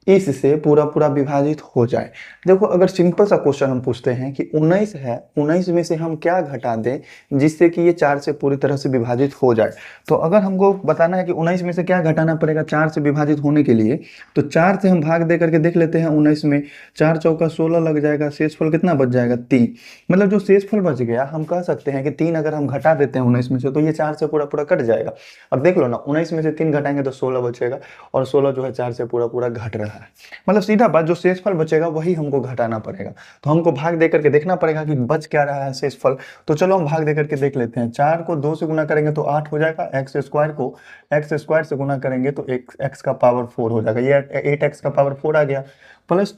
[SPEAKER 1] इससे पूरा पूरा विभाजित हो जाए। देखो अगर सिंपल सा क्वेश्चन हम पूछते हैं कि 19 है, 19 में से हम क्या घटा दें जिससे कि ये 4 से पूरी तरह से विभाजित हो जाए। तो अगर हमको बताना है कि 19 में से क्या घटाना पड़ेगा 4 से विभाजित होने के लिए, तो 4 से हम भाग दे करके देख लेते हैं। 19 में 4 चौका 16 लग जाएगा, शेषफल कितना बच जाएगा 3। मतलब जो शेषफल बच गया हम कह सकते हैं कि 3 अगर हम घटा देते हैं 19 में से तो ये 4 से पूरा पूरा कट जाएगा। अब देख लो ना, 19 में से 3 घटाएंगे तो 16 बचेगा, और 16 जो है 4 से पूरा पूरा घट रहा है। है। मतलब सीधा बात, जो शेषफल बचेगा वही हमको घटाना पड़ेगा। तो हमको भाग दे करके देखना पड़ेगा कि बच क्या रहा है शेषफल। तो चलो हम भाग दे करके देख लेते हैं। 4 को 2 से गुना करेंगे तो 8 हो जाएगा। एक्स स्क्वायर को एक्स स्क्वायर से गुना करेंगे तो एक्स का पावर 4 हो जाएगा। ये 8x का पावर 4 आ गया। प्लस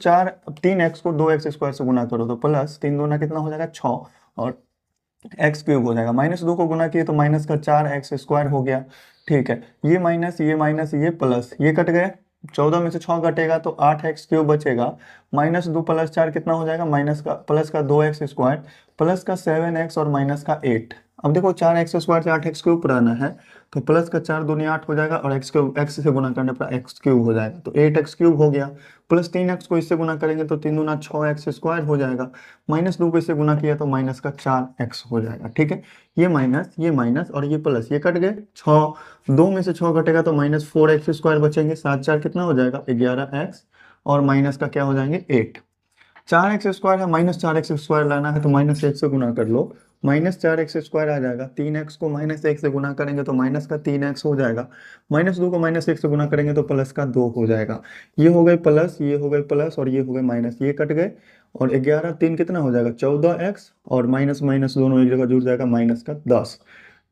[SPEAKER 1] 3x को 2x स्क्वायर से गुना करो तो प्लस 3 दूना कितना हो जाएगा 6, और एक्स क्यूब हो जाएगा। -2 को गुना किए तो माइनस का 4x स्क्वायर हो गया। ठीक है, ये माइनस ये प्लस, ये कट गए। 14 में से 6 कटेगा तो 8x क्यूब बचेगा। -2 + 4 कितना हो जाएगा, प्लस का 2x स्क्वायर, प्लस का 7x और माइनस का 8। अब देखो 4x स्क्वायर से 8x क्यूब पुराना है, तो प्लस का 4 दूनी 8 हो जाएगा, और x से गुना करने पर x क्यूब हो जाएगा, तो 8x क्यूब हो गया। प्लस 3x को इससे गुना करेंगे तो 3 दूना 6x स्क्वायर हो जाएगा। -2 को इससे गुना किया तो माइनस का 4x हो जाएगा। ठीक है, ये माइनस और ये प्लस, ये कट गए। 2 में से 6 कटेगा तो -4x स्क्वायर बचेंगे। 7 4 कितना हो जाएगा 11x, और माइनस का क्या हो जाएंगे 8। 4x स्क्वायर है, -4x स्क्वायर लाना है तो -1 से गुना कर लो, -4x स्क्वायर आ जाएगा। 3x को -1 से गुना करेंगे तो माइनस का 3x हो जाएगा। -2 को -1 से गुना करेंगे तो प्लस का 2 हो जाएगा। ये हो गए प्लस, ये हो गए प्लस, और ये हो गए माइनस, ये कट गए। और 11 3 कितना हो जाएगा 14x, और माइनस माइनस दोनों एक जगह जुड़ जाएगा, माइनस का 10।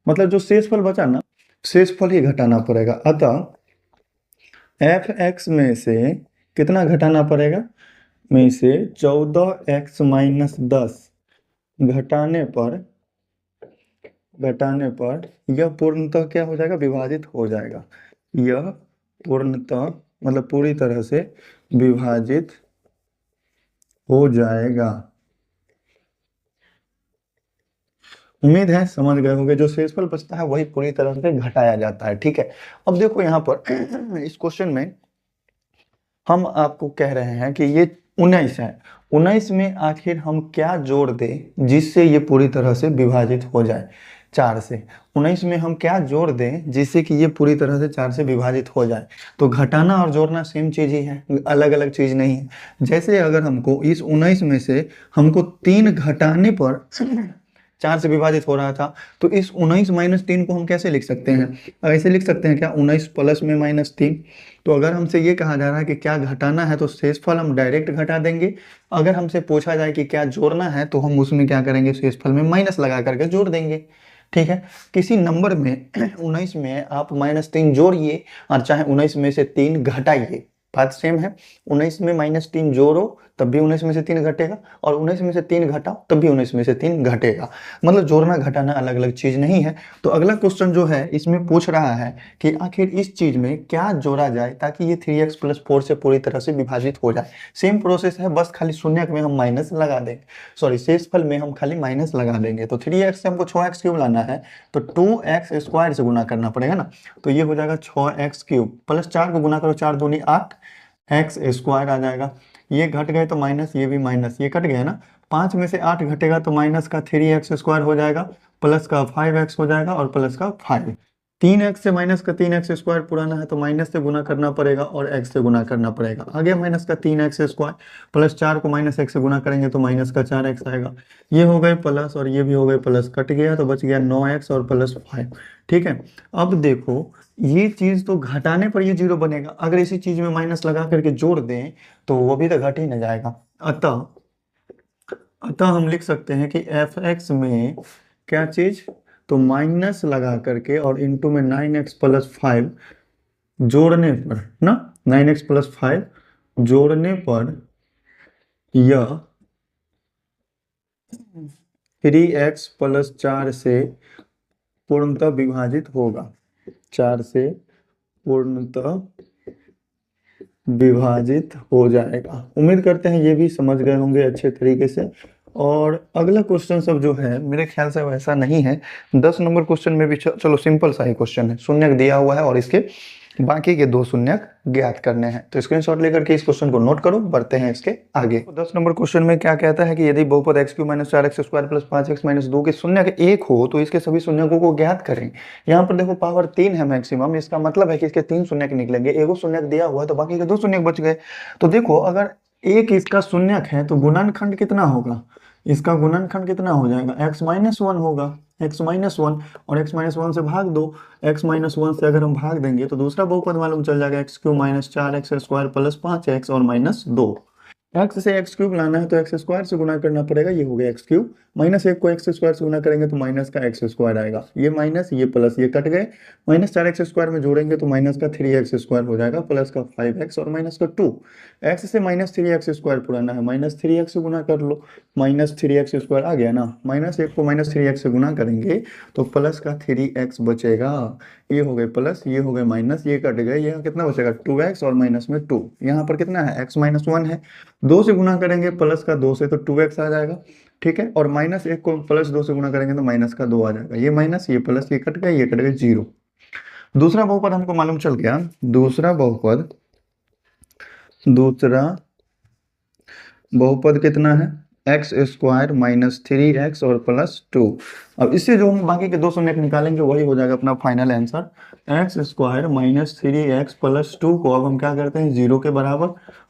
[SPEAKER 1] मतलब जो शेषफल बचा ना, शेषफल ही घटाना पड़ेगा। अतः fx में से कितना घटाना पड़ेगा, में से 14x - 10 घटाने पर यह पूर्णतः क्या हो जाएगा, विभाजित हो जाएगा। यह पूर्णतः मतलब पूरी तरह से विभाजित हो जाएगा। उम्मीद है समझ गए होंगे। जो शेषफल बचता है वही पूरी तरह से घटाया जाता है। ठीक है, अब देखो यहाँ पर इस क्वेश्चन में हम आपको कह रहे हैं कि ये 19 है। 19 में आखिर हम क्या जोड़ दें जिससे ये पूरी तरह से विभाजित हो जाए 4 से। 19 में हम क्या जोड़ दें जिससे कि ये पूरी तरह से 4 से विभाजित हो जाए। तो घटाना और जोड़ना सेम चीज़ ही है, अलग अलग चीज़ नहीं है। जैसे अगर हमको इस 19 में से हमको 3 घटाने पर 4 से विभाजित हो रहा था, तो इस 19 - 3 को हम कैसे लिख सकते हैं, ऐसे लिख सकते हैं क्या, 19 प्लस में -3। तो अगर हमसे ये कहा जा रहा है कि क्या घटाना है तो शेषफल हम डायरेक्ट घटा देंगे। अगर हमसे पूछा जाए कि क्या जोड़ना है तो हम उसमें क्या करेंगे, शेषफल में माइनस लगा करके जोड़ देंगे। ठीक है, किसी नंबर में 19 में आप -3 जोड़िए और चाहे 19 में से 3 घटाइए, बात सेम है। 19 में -3 जोड़ो तब भी 19 में से 3 घटेगा, और 19 में से 3 घटाओ तब भी 19 में से 3 घटेगा। मतलब जोड़ना घटाना अलग अलग चीज नहीं है। तो अगला क्वेश्चन जो है इसमें पूछ रहा है कि आखिर इस चीज में क्या जोड़ा जाए ताकि ये 3x + 4 से पूरी तरह से विभाजित हो जाए। सेम प्रोसेस है, बस खाली शून्यक में हम माइनस लगा देंगे, सॉरी शेषफल में हम खाली माइनस लगा देंगे। तो 3x से हमको 6x क्यूब लाना है तो 2x स्क्वायर से गुना करना पड़ेगा ना, तो ये हो जाएगा 6x क्यूब, प्लस 4 को गुना करो 4 दूनी 8 x स्क्वायर आ जाएगा। ये घट गए तो माइनस, ये भी माइनस, ये कट गया ना। 5 में से 8 घटेगा तो माइनस का 3x स्क्वायर हो जाएगा, प्लस का 5x हो जाएगा, और प्लस का 5। 3x से माइनस का 3x स्क्वायर पुराना है तो माइनस से गुना करना पड़ेगा और x से गुना करना पड़ेगा। आगे माइनस का 3x स्क्वायर, प्लस 4 को -x से गुना करेंगे तो माइनस का 4x आएगा। ये हो गए प्लस और ये भी हो गए प्लस, कट गया तो बच गया 9x और प्लस 5। ठीक है, अब देखो ये चीज तो घटाने पर ये 0 बनेगा, अगर इसी चीज में माइनस लगा करके जोड़ दें तो वो भी तो घट ही न जाएगा। अतः हम लिख सकते हैं कि fx में क्या चीज, तो माइनस लगा करके और इनटू में 9x + 5 जोड़ने पर ना, 9x + 5 जोड़ने पर यह 3x + 4 से पूर्णतः विभाजित होगा, 4 से पूर्णतः विभाजित हो जाएगा। उम्मीद करते हैं ये भी समझ गए होंगे अच्छे तरीके से। और अगला क्वेश्चन सब जो है मेरे ख्याल से वैसा नहीं है। 10 नंबर क्वेश्चन में भी चलो सिंपल सा ही क्वेश्चन है, शून्यक दिया हुआ है और इसके बाकी के 2 शून्यक ज्ञात करने हैं। तो स्क्रीनशॉट लेकर के इस क्वेश्चन को नोट करो, बढ़ते हैं इसके आगे। तो 10 नंबर क्वेश्चन में क्या कहता है कि यदि बहुपद x³ - 4x² + 5x - 2 के शून्यक 1 हो तो इसके सभी शून्यकों को ज्ञात करें। यहाँ पर देखो पावर 3 है मैक्सिमम, इसका मतलब है कि इसके 3 शून्यक निकलेंगे। एगो शून्यक दिया हुआ है तो बाकी के 2 शून्यक बच गए। तो देखो अगर एक इसका शून्यक है तो गुणनखंड कितना होगा, इसका गुणनखंड कितना हो जाएगा, x-1 होगा, x-1, और x-1 से भाग दो, x-1 से अगर हम भाग देंगे तो दूसरा बहुपद मालूम चल जाएगा, x³ - 4x² + 5x और -2। एक्स से एक्स क्यूब लाना है तो एक्स स्क्वायर से गुना करना पड़ेगा, ये हो गया एक्स क्यूब, -1 को एक्स स्क्वायर से गुना करेंगे तो माइनस का एक्स स्क्वायर आएगा, ये माइनस ये प्लस ये कट गए, -4x² में जोड़ेंगे तो माइनस का 3x² हो जाएगा, प्लस का 5x और माइनस का 2। एक्स से -3x² पुराना है, -3x से गुना कर लो, -3x² आ गया ना, -1 को -3x से गुना करेंगे तो प्लस का 3x बचेगा, ये हो गए प्लस ये हो गए माइनस, ये कट गए, यहाँ कितना बचेगा 2x और माइनस में 2, यहाँ पर कितना है x-1 है, 2 से गुना करेंगे प्लस का 2 से तो 2x आ जाएगा, ठीक है, और -1 को +2 से गुना करेंगे तो माइनस का 2 आ जाएगा, ये माइनस ये प्लस ये कट गए, ये कट गए 0। दूसरा बहुपद हमको मालूम चल गया, दूसरा बहुपद कितना है, x² - 3x और +2। अब इससे जो हम बाकी के दो शून्य निकालेंगे वही हो जाएगा अपना फाइनल आंसर, x² - 3x + 2 को अब हम क्या करते हैं 0 के बराबर,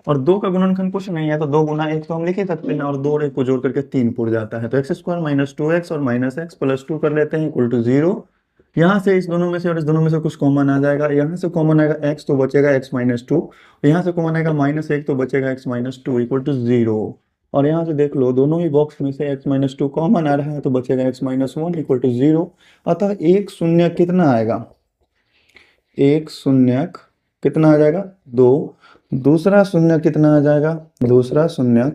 [SPEAKER 1] और 2 का गुणनखंड कुछ नहीं है तो 2 गुना 1 तो हम लिख ही सकते हैं, और 2 और 1 को जोड़ करके 3 पुर जाता है, तो x² - 2x और -x + 2 कर लेते हैं = 0। यहाँ से इस दोनों में से और इस दोनों में से कुछ कॉमन आ जाएगा, यहाँ से कॉमन आएगा x तो बचेगा x - 2, यहाँ से कॉमन आएगा -1 तो बचेगा x - 2 = 0, और यहाँ से देख लो दोनों ही बॉक्स में से x - 2 कॉमन आ रहा है तो बचेगा x - 1 = 0। अतः एक शून्य कितना आएगा, एक शून्य कितना आ जाएगा 2, दूसरा शून्य कितना आ जाएगा, दूसरा शून्य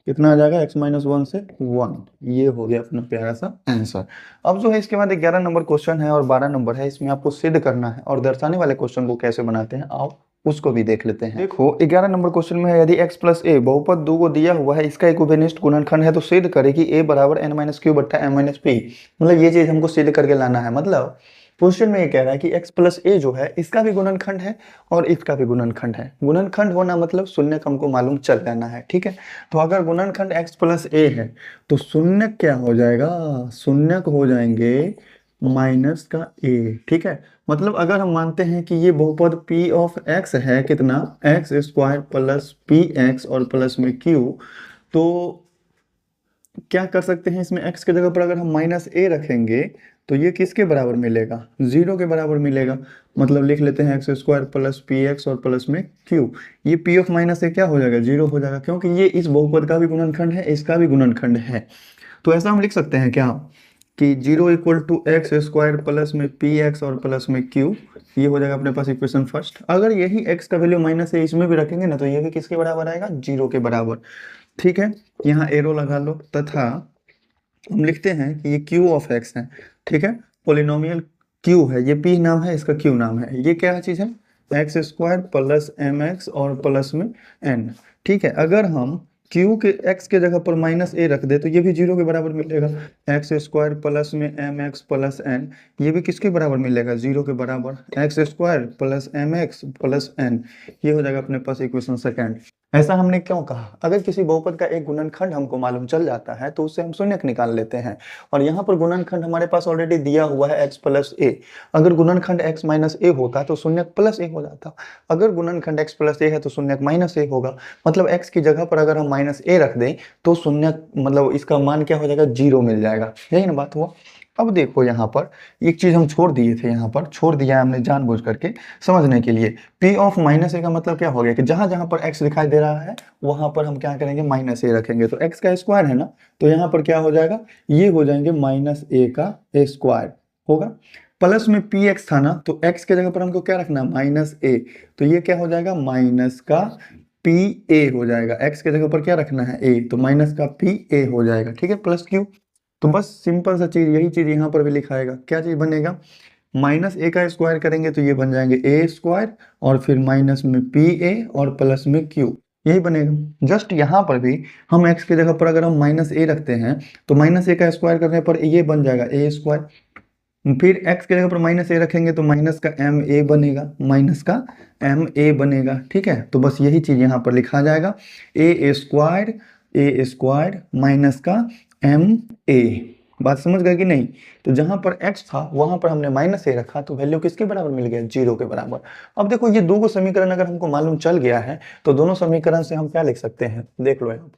[SPEAKER 1] कितना आ जाएगा x-1 से 1, ये हो गया अपना प्यारा सा आंसर। अब जो है इसके बाद 11 नंबर क्वेश्चन है और 12 नंबर है, इसमें आपको सिद्ध करना है, और दर्शाने वाले क्वेश्चन को कैसे बनाते हैं आओ उसको भी देख लेते हैं। देखो 11 नंबर क्वेश्चन में है, यदि x + a बहुपद 2 को दिया हुआ है, इसका इक्विवेलेंट गुणनखंड है तो सिद्ध करे कि a = n-3 / m - p। मतलब ये चीज हमको सिद्ध करके लाना है, मतलब क्वेश्चन में ये कह रहा है कि x + a जो है इसका भी गुणनखंड है और इसका भी गुणनखंड है। गुणनखंड होना मतलब शून्य हमको मालूम चल जाना है, ठीक है। तो अगर गुणनखंड x + a है तो शून्य क्या हो जाएगा, शून्य हो जाएंगे माइनस का a, ठीक है। मतलब अगर हम मानते हैं कि ये बहुपद p ऑफ x है, कितना x² + px और प्लस में q, तो क्या कर सकते हैं इसमें x के जगह पर अगर हम -a रखेंगे तो ये किसके बराबर मिलेगा, 0 के बराबर मिलेगा। मतलब लिख लेते हैं x² + px और प्लस में q, ये p ऑफ -a क्या हो जाएगा 0 हो जाएगा, क्योंकि ये इस बहुपद का भी गुणनखंड है, इसका भी गुणनखंड है। तो ऐसा हम लिख सकते हैं क्या कि 0 = x² प्लस में px और प्लस में q, ये हो जाएगा अपने पास इक्वेशन फर्स्ट। अगर यही x का वैल्यू -a इसमें भी रखेंगे ना तो ये भी किसके बराबर आएगा, 0 के बराबर, ठीक है। यहाँ एरो लगा लो, तथा हम लिखते हैं कि ये q ऑफ x है, ठीक है, पोलिनोमियल q है, ये p नाम है, इसका q नाम है, ये क्या चीज है x² + mx और प्लस में n, ठीक है। अगर हम q के x के जगह पर -a रख दे तो ये भी 0 के बराबर मिलेगा, x² प्लस में mx प्लस n, ये भी किसके बराबर मिलेगा 0 के बराबर, x² + mx प्लस n, ये हो जाएगा अपने पास इक्वेशन सेकंड। ऐसा हमने क्यों कहा, अगर किसी बहुपद का एक गुणनखंड हमको मालूम चल जाता है तो उससे हम शून्यक निकाल लेते हैं, और यहाँ पर गुणनखंड हमारे पास ऑलरेडी दिया हुआ है x + a। अगर गुणनखंड x - a होता तो शून्यक +a हो जाता, अगर गुणनखंड x + a है तो शून्यक -a होगा। मतलब x की जगह पर अगर हम -a रख दें तो शून्यक मतलब इसका मान क्या हो जाएगा 0 मिल जाएगा, यही ना बात हुआ। अब देखो यहाँ पर एक चीज हम छोड़ दिए थे, यहाँ पर छोड़ दिया है हमने जानबूझ करके समझने के लिए। p ऑफ -a का मतलब क्या हो गया कि जहां जहां पर x दिखाई दे रहा है वहां पर हम क्या करेंगे -a रखेंगे, तो x का स्क्वायर है ना, तो यहाँ पर क्या हो जाएगा, ये हो जाएंगे -a का स्क्वायर होगा, प्लस में px था ना, तो x के जगह पर हमको क्या रखना -a, तो ये क्या हो जाएगा माइनस का pa हो जाएगा, x के जगह पर क्या रखना है a, तो माइनस का pa हो जाएगा, ठीक है, प्लस q। तो बस सिंपल सा चीज, यही चीज यहाँ पर भी लिखाएगा, क्या चीज बनेगा -a का स्क्वायर करेंगे तो ये बन जाएंगे a² और फिर माइनस में pa और प्लस में q, यही बनेगा। जस्ट यहाँ पर भी हम x की जगह पर अगर हम -a रखते हैं तो -a का स्क्वायर करने पर ये बन जाएगा a², फिर x की जगह पर -a रखेंगे तो माइनस का ma बनेगा, माइनस का ma बनेगा, ठीक है। तो बस यही चीज यहाँ पर लिखा जाएगा a² माइनस का ma, बात समझ गए कि नहीं। तो जहां पर x था वहां पर हमने -a रखा तो वैल्यू किसके बराबर मिल गया 0 के बराबर। अब देखो ये दो समीकरण अगर हमको मालूम चल गया है तो दोनों समीकरण से हम क्या लिख सकते हैं, देख लो यहाँ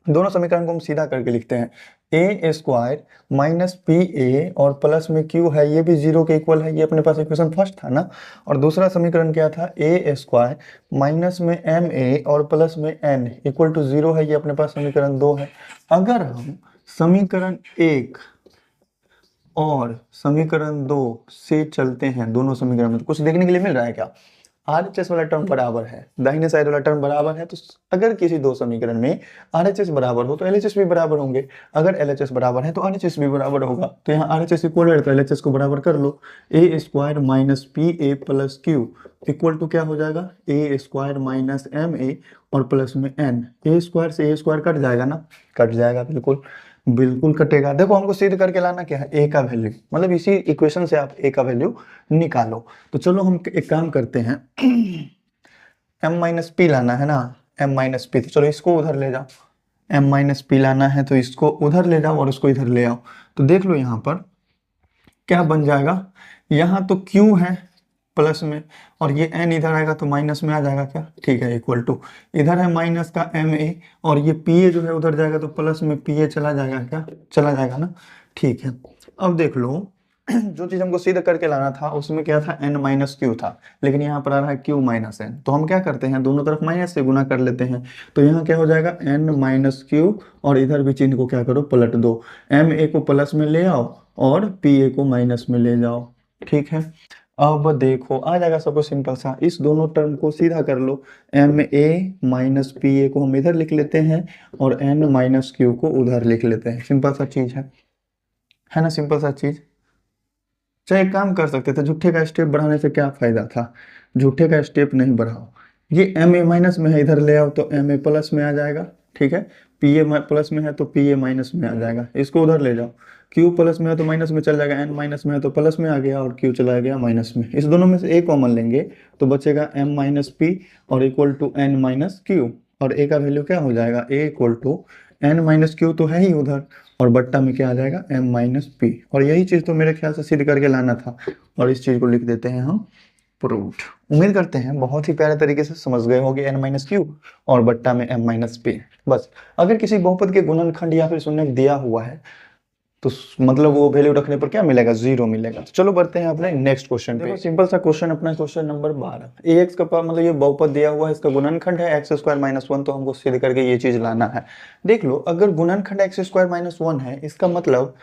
[SPEAKER 1] दोनों समीकरण को हम सीधा करके लिखते हैं, ए स्क्वायर माइनस पी ए और प्लस में क्यू है, ये भी जीरो के इक्वल है, ये अपने पास इक्वेशन फर्स्ट था ना। और दूसरा समीकरण क्या था, ए स्क्वायर माइनस में एम ए और प्लस में एन इक्वल टू जीरो है, ये अपने पास समीकरण 2 है। अगर हम समीकरण 1 और समीकरण 2 से चलते हैं, दोनों समीकरण में तो कुछ देखने के लिए मिल रहा है क्या, RHS वाला टर्म बराबर है, दाहिने साइड वाला टर्म बराबर है, तो अगर किसी दो समीकरण में RHS बराबर हो तो LHS भी बराबर होंगे, अगर LHS बराबर है तो RHS भी बराबर होगा। तो यहाँ RHS इक्वल है तो LHS को बराबर कर लो, A square minus P A plus Q equal to क्या हो जाएगा, A square minus M A और प्लस में एन, ए स्क्वायर से ए स्क्वायर कट जाएगा ना, कट जाएगा, बिल्कुल बिल्कुल कटेगा। देखो हमको सिद्ध करके लाना क्या है, ए का वैल्यू, मतलब इसी इक्वेशन से आप ए का वैल्यू निकालो। तो चलो हम एक काम करते हैं, m माइनस पी लाना है ना, m माइनस पी, तो चलो इसको उधर ले जाओ, m माइनस पी लाना है तो इसको उधर ले जाओ और इसको इधर ले आओ। तो देख लो यहाँ पर क्या बन जाएगा, यहाँ तो q है प्लस में और ये n इधर आएगा तो माइनस में आ जाएगा क्या, ठीक है, इक्वल टू इधर है माइनस का एम ए और ये पी ए जो है उधर जाएगा तो प्लस में पी ए चला जाएगा क्या, चला जाएगा ना, ठीक है। अब देख लो जो चीज हमको सिद्ध करके लाना था उसमें क्या था, n माइनस क्यू था, लेकिन यहाँ पर आ रहा है q माइनस एन, तो हम क्या करते हैं दोनों तरफ माइनस से गुना कर लेते हैं। तो यहाँ क्या हो जाएगा n माइनस क्यू और इधर भी चिन्ह को क्या करो पलट दो, एम ए को प्लस में ले आओ और पी ए को माइनस में ले जाओ, ठीक है। अब देखो आ जाएगा सब कुछ सिंपल सा, इस दोनों टर्म को सीधा कर लो, M A minus P A को हम इधर लिख लेते हैं और n माइनस क्यू को उधर लिख लेते हैं, सिंपल सा चीज है ना, सिंपल सा चीज। चाहे एक काम कर सकते थे, झूठे का स्टेप बढ़ाने से क्या फायदा था, झूठे का स्टेप नहीं बढ़ाओ, ये एम ए माइनस में है इधर ले आओ तो एम ए प्लस में आ जाएगा, ठीक है, पी ए प्लस में है तो पी ए माइनस में आ जाएगा, इसको उधर ले जाओ, क्यू प्लस में है तो माइनस में चल जाएगा, एन माइनस में है तो प्लस में आ गया और क्यू चला गया माइनस में, इस दोनों में से ए कॉमन लेंगे तो बचेगा एम माइनस पी और equal to N minus Q, और ए का वैल्यू क्या हो जाएगा, A equal to N minus Q तो है ही उधर और बट्टा में क्या आ जाएगा एम माइनस पी, और यही चीज तो मेरे ख्याल से सिद्ध करके लाना था, और इस चीज को लिख देते हैं हम प्रूव्ड। उम्मीद करते हैं बहुत ही प्यारे तरीके से समझ गए होंगे, एन माइनस क्यू और बट्टा में एम माइनस पी। बस अगर किसी बहुपद के गुणनखंड या फिर शून्य दिया हुआ है तो मतलब वो वैल्यू रखने पर क्या मिलेगा, जीरो मिलेगा। तो चलो बढ़ते हैं अपने नेक्स्ट क्वेश्चन पे। सिंपल सा क्वेश्चन अपना क्वेश्चन नंबर 12, ए एक्स का मतलब ये बहुपद दिया हुआ है, इसका गुणनखंड है एक्स स्क्वायर माइनस 1, तो हमको सिद्ध करके ये चीज लाना है। देख लो अगर गुणनखंड एक्स स्क्वायर माइनस 1 है, इसका मतलब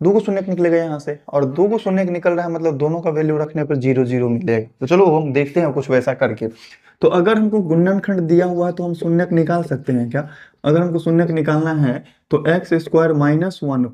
[SPEAKER 1] दो को शून्य निकलेगा यहाँ से, और दो को शून्य निकल रहा है मतलब दोनों का वैल्यू रखने पर जीरो जीरो मिलेगा। तो चलो हम देखते हैं कुछ वैसा करके। तो अगर हमको गुणनखंड दिया हुआ है तो हम शून्यक निकाल सकते हैं क्या, अगर हमको शून्यक निकालना है तो एक्स स्क्वायर माइनस 1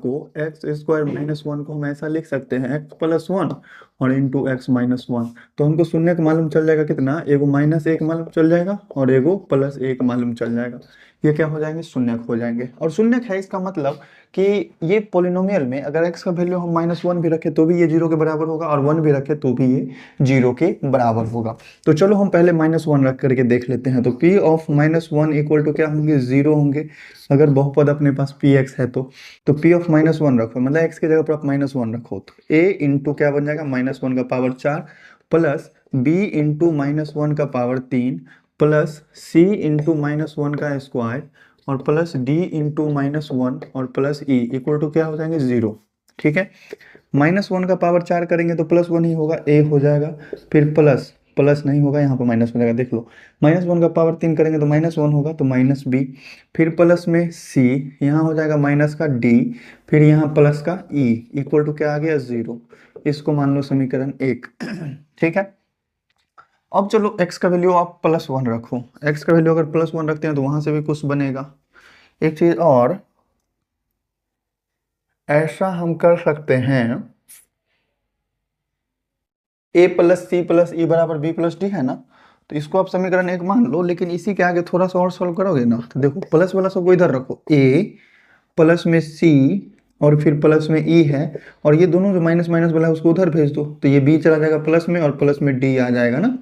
[SPEAKER 1] को हम ऐसा लिख सकते हैं एक्स प्लस 1 और इंटू एक्स माइनस 1, तो हमको शून्यक मालूम चल जाएगा कितना, एगो माइनस 1 मालूम चल जाएगा और एगो प्लस 1 मालूम चल जाएगा, ये क्या हो जाएंगे शून्यक हो जाएंगे। और शून्यक है इसका मतलब कि ये पोलिनोमियल में अगर x का वैल्यू हम -1 भी रखें तो भी ये 0 के बराबर होगा और 1 भी रखें तो भी ये 0 के बराबर होगा। तो चलो हम पहले -1 रख करके देख लेते हैं। तो p ऑफ -1 इक्वल टू क्या होंगे, 0 होंगे अगर बहुपद अपने पास px है तो p ऑफ -1 रखो, मतलब x की जगह पर आप -1 रखो तो a इंटू क्या बन जाएगा -1 का पावर 4 प्लस b इंटू -1 का पावर 3 प्लस c इंटू -1 का स्क्वायर और प्लस d इंटू -1 और प्लस e इक्वल टू क्या हो जाएंगे 0, ठीक है। -1 का पावर 4 करेंगे तो +1 ही होगा, a हो जाएगा, फिर प्लस नहीं होगा यहाँ पर माइनस हो जाएगा, देख लो -1 का पावर 3 करेंगे तो -1 होगा तो -b, फिर प्लस में c, यहाँ हो जाएगा माइनस का d, फिर यहाँ प्लस का e इक्वल टू क्या आ गया 0, इसको मान लो समीकरण 1, ठीक है। अब चलो x का वैल्यू आप +1 रखो, x का वैल्यू अगर +1 रखते हैं तो वहां से भी कुछ बनेगा। एक चीज और ऐसा हम कर सकते हैं, a प्लस सी प्लस ई बराबर b प्लस डी है ना, तो इसको आप समीकरण 1 मान लो, लेकिन इसी के आगे थोड़ा सा और सॉल्व करोगे ना तो देखो प्लस वाला सबको इधर रखो, a प्लस में c और फिर प्लस में e है, और ये दोनों जो माइनस माइनस वाला है उसको उधर भेज दो तो ये b चला जाएगा प्लस में और प्लस में d आ जाएगा ना,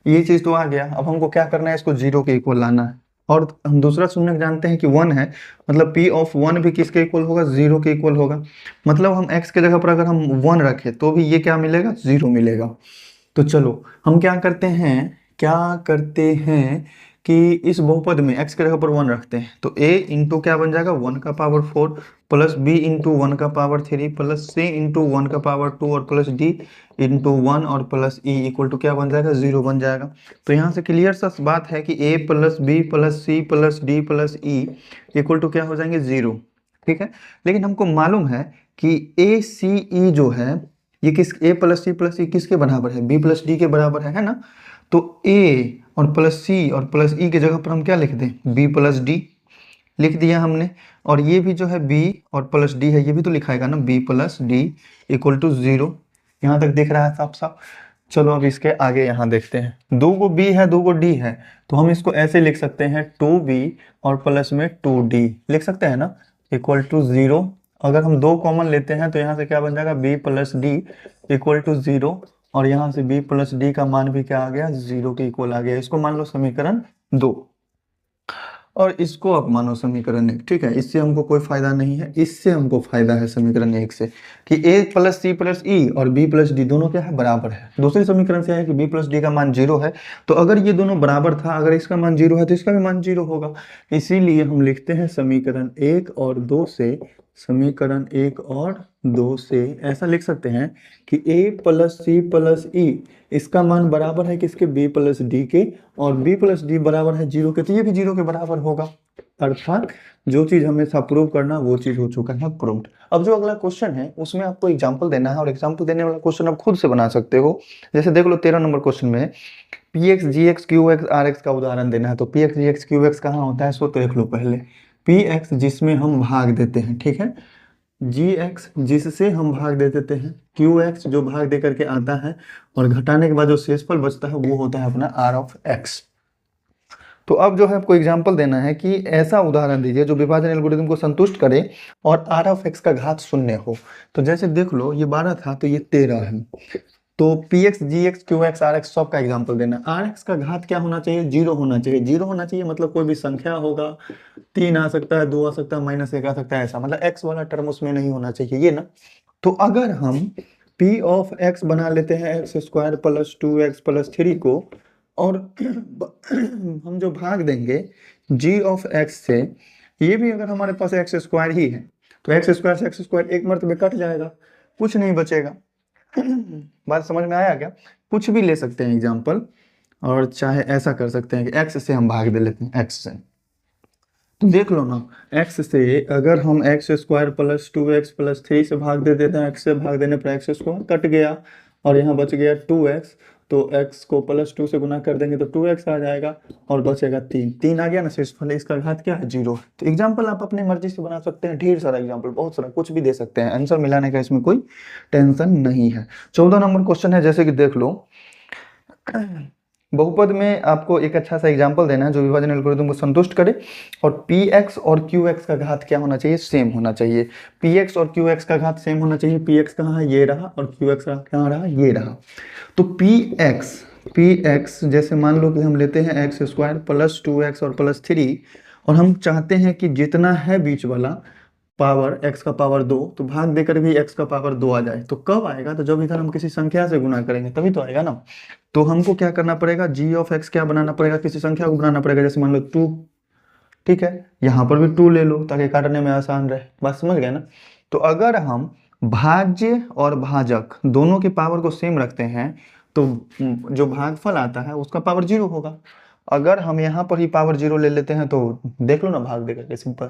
[SPEAKER 1] ये चीज तो आ गया। अब हमको क्या करना है, इसको 0 के इक्वल लाना है, और हम दूसरा शून्यक जानते हैं कि 1 है, मतलब p ऑफ 1 भी किसके इक्वल होगा, 0 के इक्वल होगा। मतलब हम x के जगह पर अगर हम 1 रखें तो भी ये क्या मिलेगा, 0 मिलेगा। तो चलो हम क्या करते हैं कि इस बहुपद में x के जगह पर 1 रखते हैं तो a इंटू क्या बन जाएगा 1 का पावर 4 प्लस b इंटू 1 का पावर 3 प्लस c इंटू 1 का पावर 2 और प्लस d इंटू 1 और प्लस e इक्वल टू क्या बन जाएगा 0 बन जाएगा। तो यहाँ से क्लियर सा बात है कि a plus B plus C plus D plus E equal to क्या हो जाएंगे 0। ठीक है, लेकिन हमको मालूम है कि ए सी ई जो है ये किस a प्लस सी प्लस ई किसके बराबर है b प्लस डी के बराबर है ना। तो a और प्लस सी और प्लस ई के जगह पर हम क्या लिख दें b प्लस डी लिख दिया हमने। और ये भी जो है b और प्लस डी है ये भी तो लिखाएगा ना b plus D equal to 0। यहाँ तक दिख रहा है साफ साफ। चलो अब इसके आगे यहाँ देखते हैं, 2 को b है 2 को d है तो हम इसको ऐसे लिख सकते हैं 2b और प्लस में 2d लिख सकते हैं ना इक्वल टू 0। अगर हम 2 कॉमन लेते हैं तो यहाँ से क्या बन जाएगा b plus D equal to 0 और यहाँ से b प्लस डी का मान भी क्या आ गया 0 के इक्वल आ गया। इसको मान लो समीकरण 2 और इसको आप मानो समीकरण 1। ठीक है, इससे हमको कोई फायदा नहीं है, इससे हमको फायदा है समीकरण 1 से कि a प्लस सी प्लस ई और b प्लस डी दोनों क्या है बराबर है। दूसरे समीकरण से है कि b प्लस डी का मान 0 है तो अगर ये दोनों बराबर था अगर इसका मान 0 है तो इसका भी मान 0 होगा। इसीलिए हम लिखते हैं समीकरण 1 और 2 से, समीकरण 1 और 2 से ऐसा लिख सकते हैं कि a प्लस सी प्लस ई इसका मान बराबर है किसके b प्लस डी के और b प्लस डी बराबर है 0 के तो ये भी 0 के बराबर होगा। अर्थात जो चीज हमेशा प्रूव करना वो चीज हो चुका है प्रूव्ड। अब जो अगला क्वेश्चन है उसमें आपको एग्जांपल देना है और एग्जांपल देने वाला क्वेश्चन आप खुद से बना सकते हो। जैसे देख लो 13 नंबर क्वेश्चन में px gx qx rx का उदाहरण देना है तो px gx qx कहाँ होता है सो तो देख लो पहले px जिसमें हम भाग देते हैं, ठीक है, gx जिससे हम भाग दे देते हैं, qx जो भाग दे करके आता है और घटाने के बाद जो शेषफल बचता है वो होता है अपना r ऑफ x। तो अब जो है आपको एग्जांपल देना है कि ऐसा उदाहरण दीजिए जो विभाजन एल्गोरिथम को संतुष्ट करे और r ऑफ x का घात 0 हो। तो जैसे देख लो ये 12 था तो ये 13 है तो px gx qx rx सब का एग्जांपल देना। rx का घात क्या होना चाहिए 0 होना चाहिए, 0 होना चाहिए मतलब कोई भी संख्या होगा 3 आ सकता है 2 आ सकता है -1 आ सकता है ऐसा, मतलब x वाला टर्म उसमें नहीं होना चाहिए ये ना। तो अगर हम p ऑफ x बना लेते हैं x square plus 2x plus 3 को और हम जो भाग देंगे g ऑफ x से, ये भी अगर हमारे पास x स्क्वायर ही है तो x स्क्वायर से x स्क्वायर एक मर्तबे कट जाएगा, कुछ नहीं बचेगा। बात समझ में आया क्या? कुछ भी ले सकते हैं एग्जाम्पल और चाहे ऐसा कर सकते हैं कि x से हम भाग दे लेते हैं x से। तो देख लो ना x से अगर हम x square plus 2x plus 3 से भाग दे देते हैं, x से भाग देने पर x स्क्वायर कट गया और यहाँ बच गया 2x तो x को प्लस 2 से गुना कर देंगे तो 2x आ जाएगा और बचेगा 3 आ गया ना शेषफल, इसका घात क्या है 0। तो एग्जाम्पल आप अपनी मर्जी से बना सकते हैं, ढेर सारा एग्जाम्पल बहुत सारा कुछ भी दे सकते हैं, आंसर मिलाने का इसमें कोई टेंशन नहीं है। 14 नंबर क्वेश्चन है, जैसे कि देख लो बहुपद में आपको एक अच्छा सा एग्जांपल देना है जो विभाजन एल्गोरिथम को संतुष्ट करे और px और qx का घात क्या होना चाहिए सेम होना चाहिए। px और qx का घात सेम होना चाहिए, px कहाँ है ये रहा और qx कहाँ रहा ये रहा। तो px जैसे मान लो कि हम लेते हैं x स्क्वायर प्लस 2x और प्लस 3 और हम चाहते हैं कि जितना है बीच वाला पावर x का पावर 2 तो भाग देकर भी x का पावर 2 आ जाए। तो कब आएगा? तो जब इधर हम किसी संख्या से गुना करेंगे तभी तो आएगा ना। तो हमको क्या करना पड़ेगा g ऑफ x क्या बनाना पड़ेगा, किसी संख्या को बनाना पड़ेगा, जैसे मान लो 2, ठीक है, यहाँ पर भी 2 ले लो ताकि काटने में आसान रहे। बात समझ गए ना। तो अगर हम भाज्य और भाजक दोनों के पावर को सेम रखते हैं तो जो भागफल आता है उसका पावर 0 होगा। अगर हम यहाँ पर ही पावर 0 ले लेते हैं तो देख लो ना भाग देकर के सिंपल।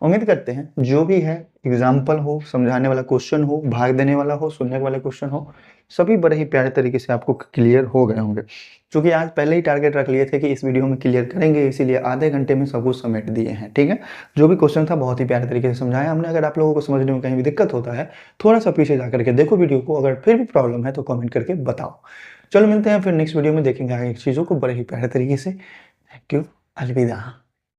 [SPEAKER 1] उम्मीद करते हैं जो भी है एग्जाम्पल हो, समझाने वाला क्वेश्चन हो, भाग देने वाला हो, सुनने वाले क्वेश्चन हो, सभी बड़े ही प्यारे तरीके से आपको क्लियर हो गए होंगे। क्योंकि आज पहले ही टारगेट रख लिए थे कि इस वीडियो में क्लियर करेंगे, इसीलिए आधे घंटे में सब कुछ समेट दिए हैं। ठीक है, जो भी क्वेश्चन था बहुत ही प्यारे तरीके से समझाया हमने। अगर आप लोगों को समझने में कहीं भी दिक्कत होता है थोड़ा सा पीछे जा करके देखो वीडियो को, अगर फिर भी प्रॉब्लम है तो कमेंट करके बताओ। चलो मिलते हैं फिर नेक्स्ट वीडियो में, देखेंगे आगे चीज़ों को बड़े ही प्यारे तरीके से। थैंक यू, अलविदा।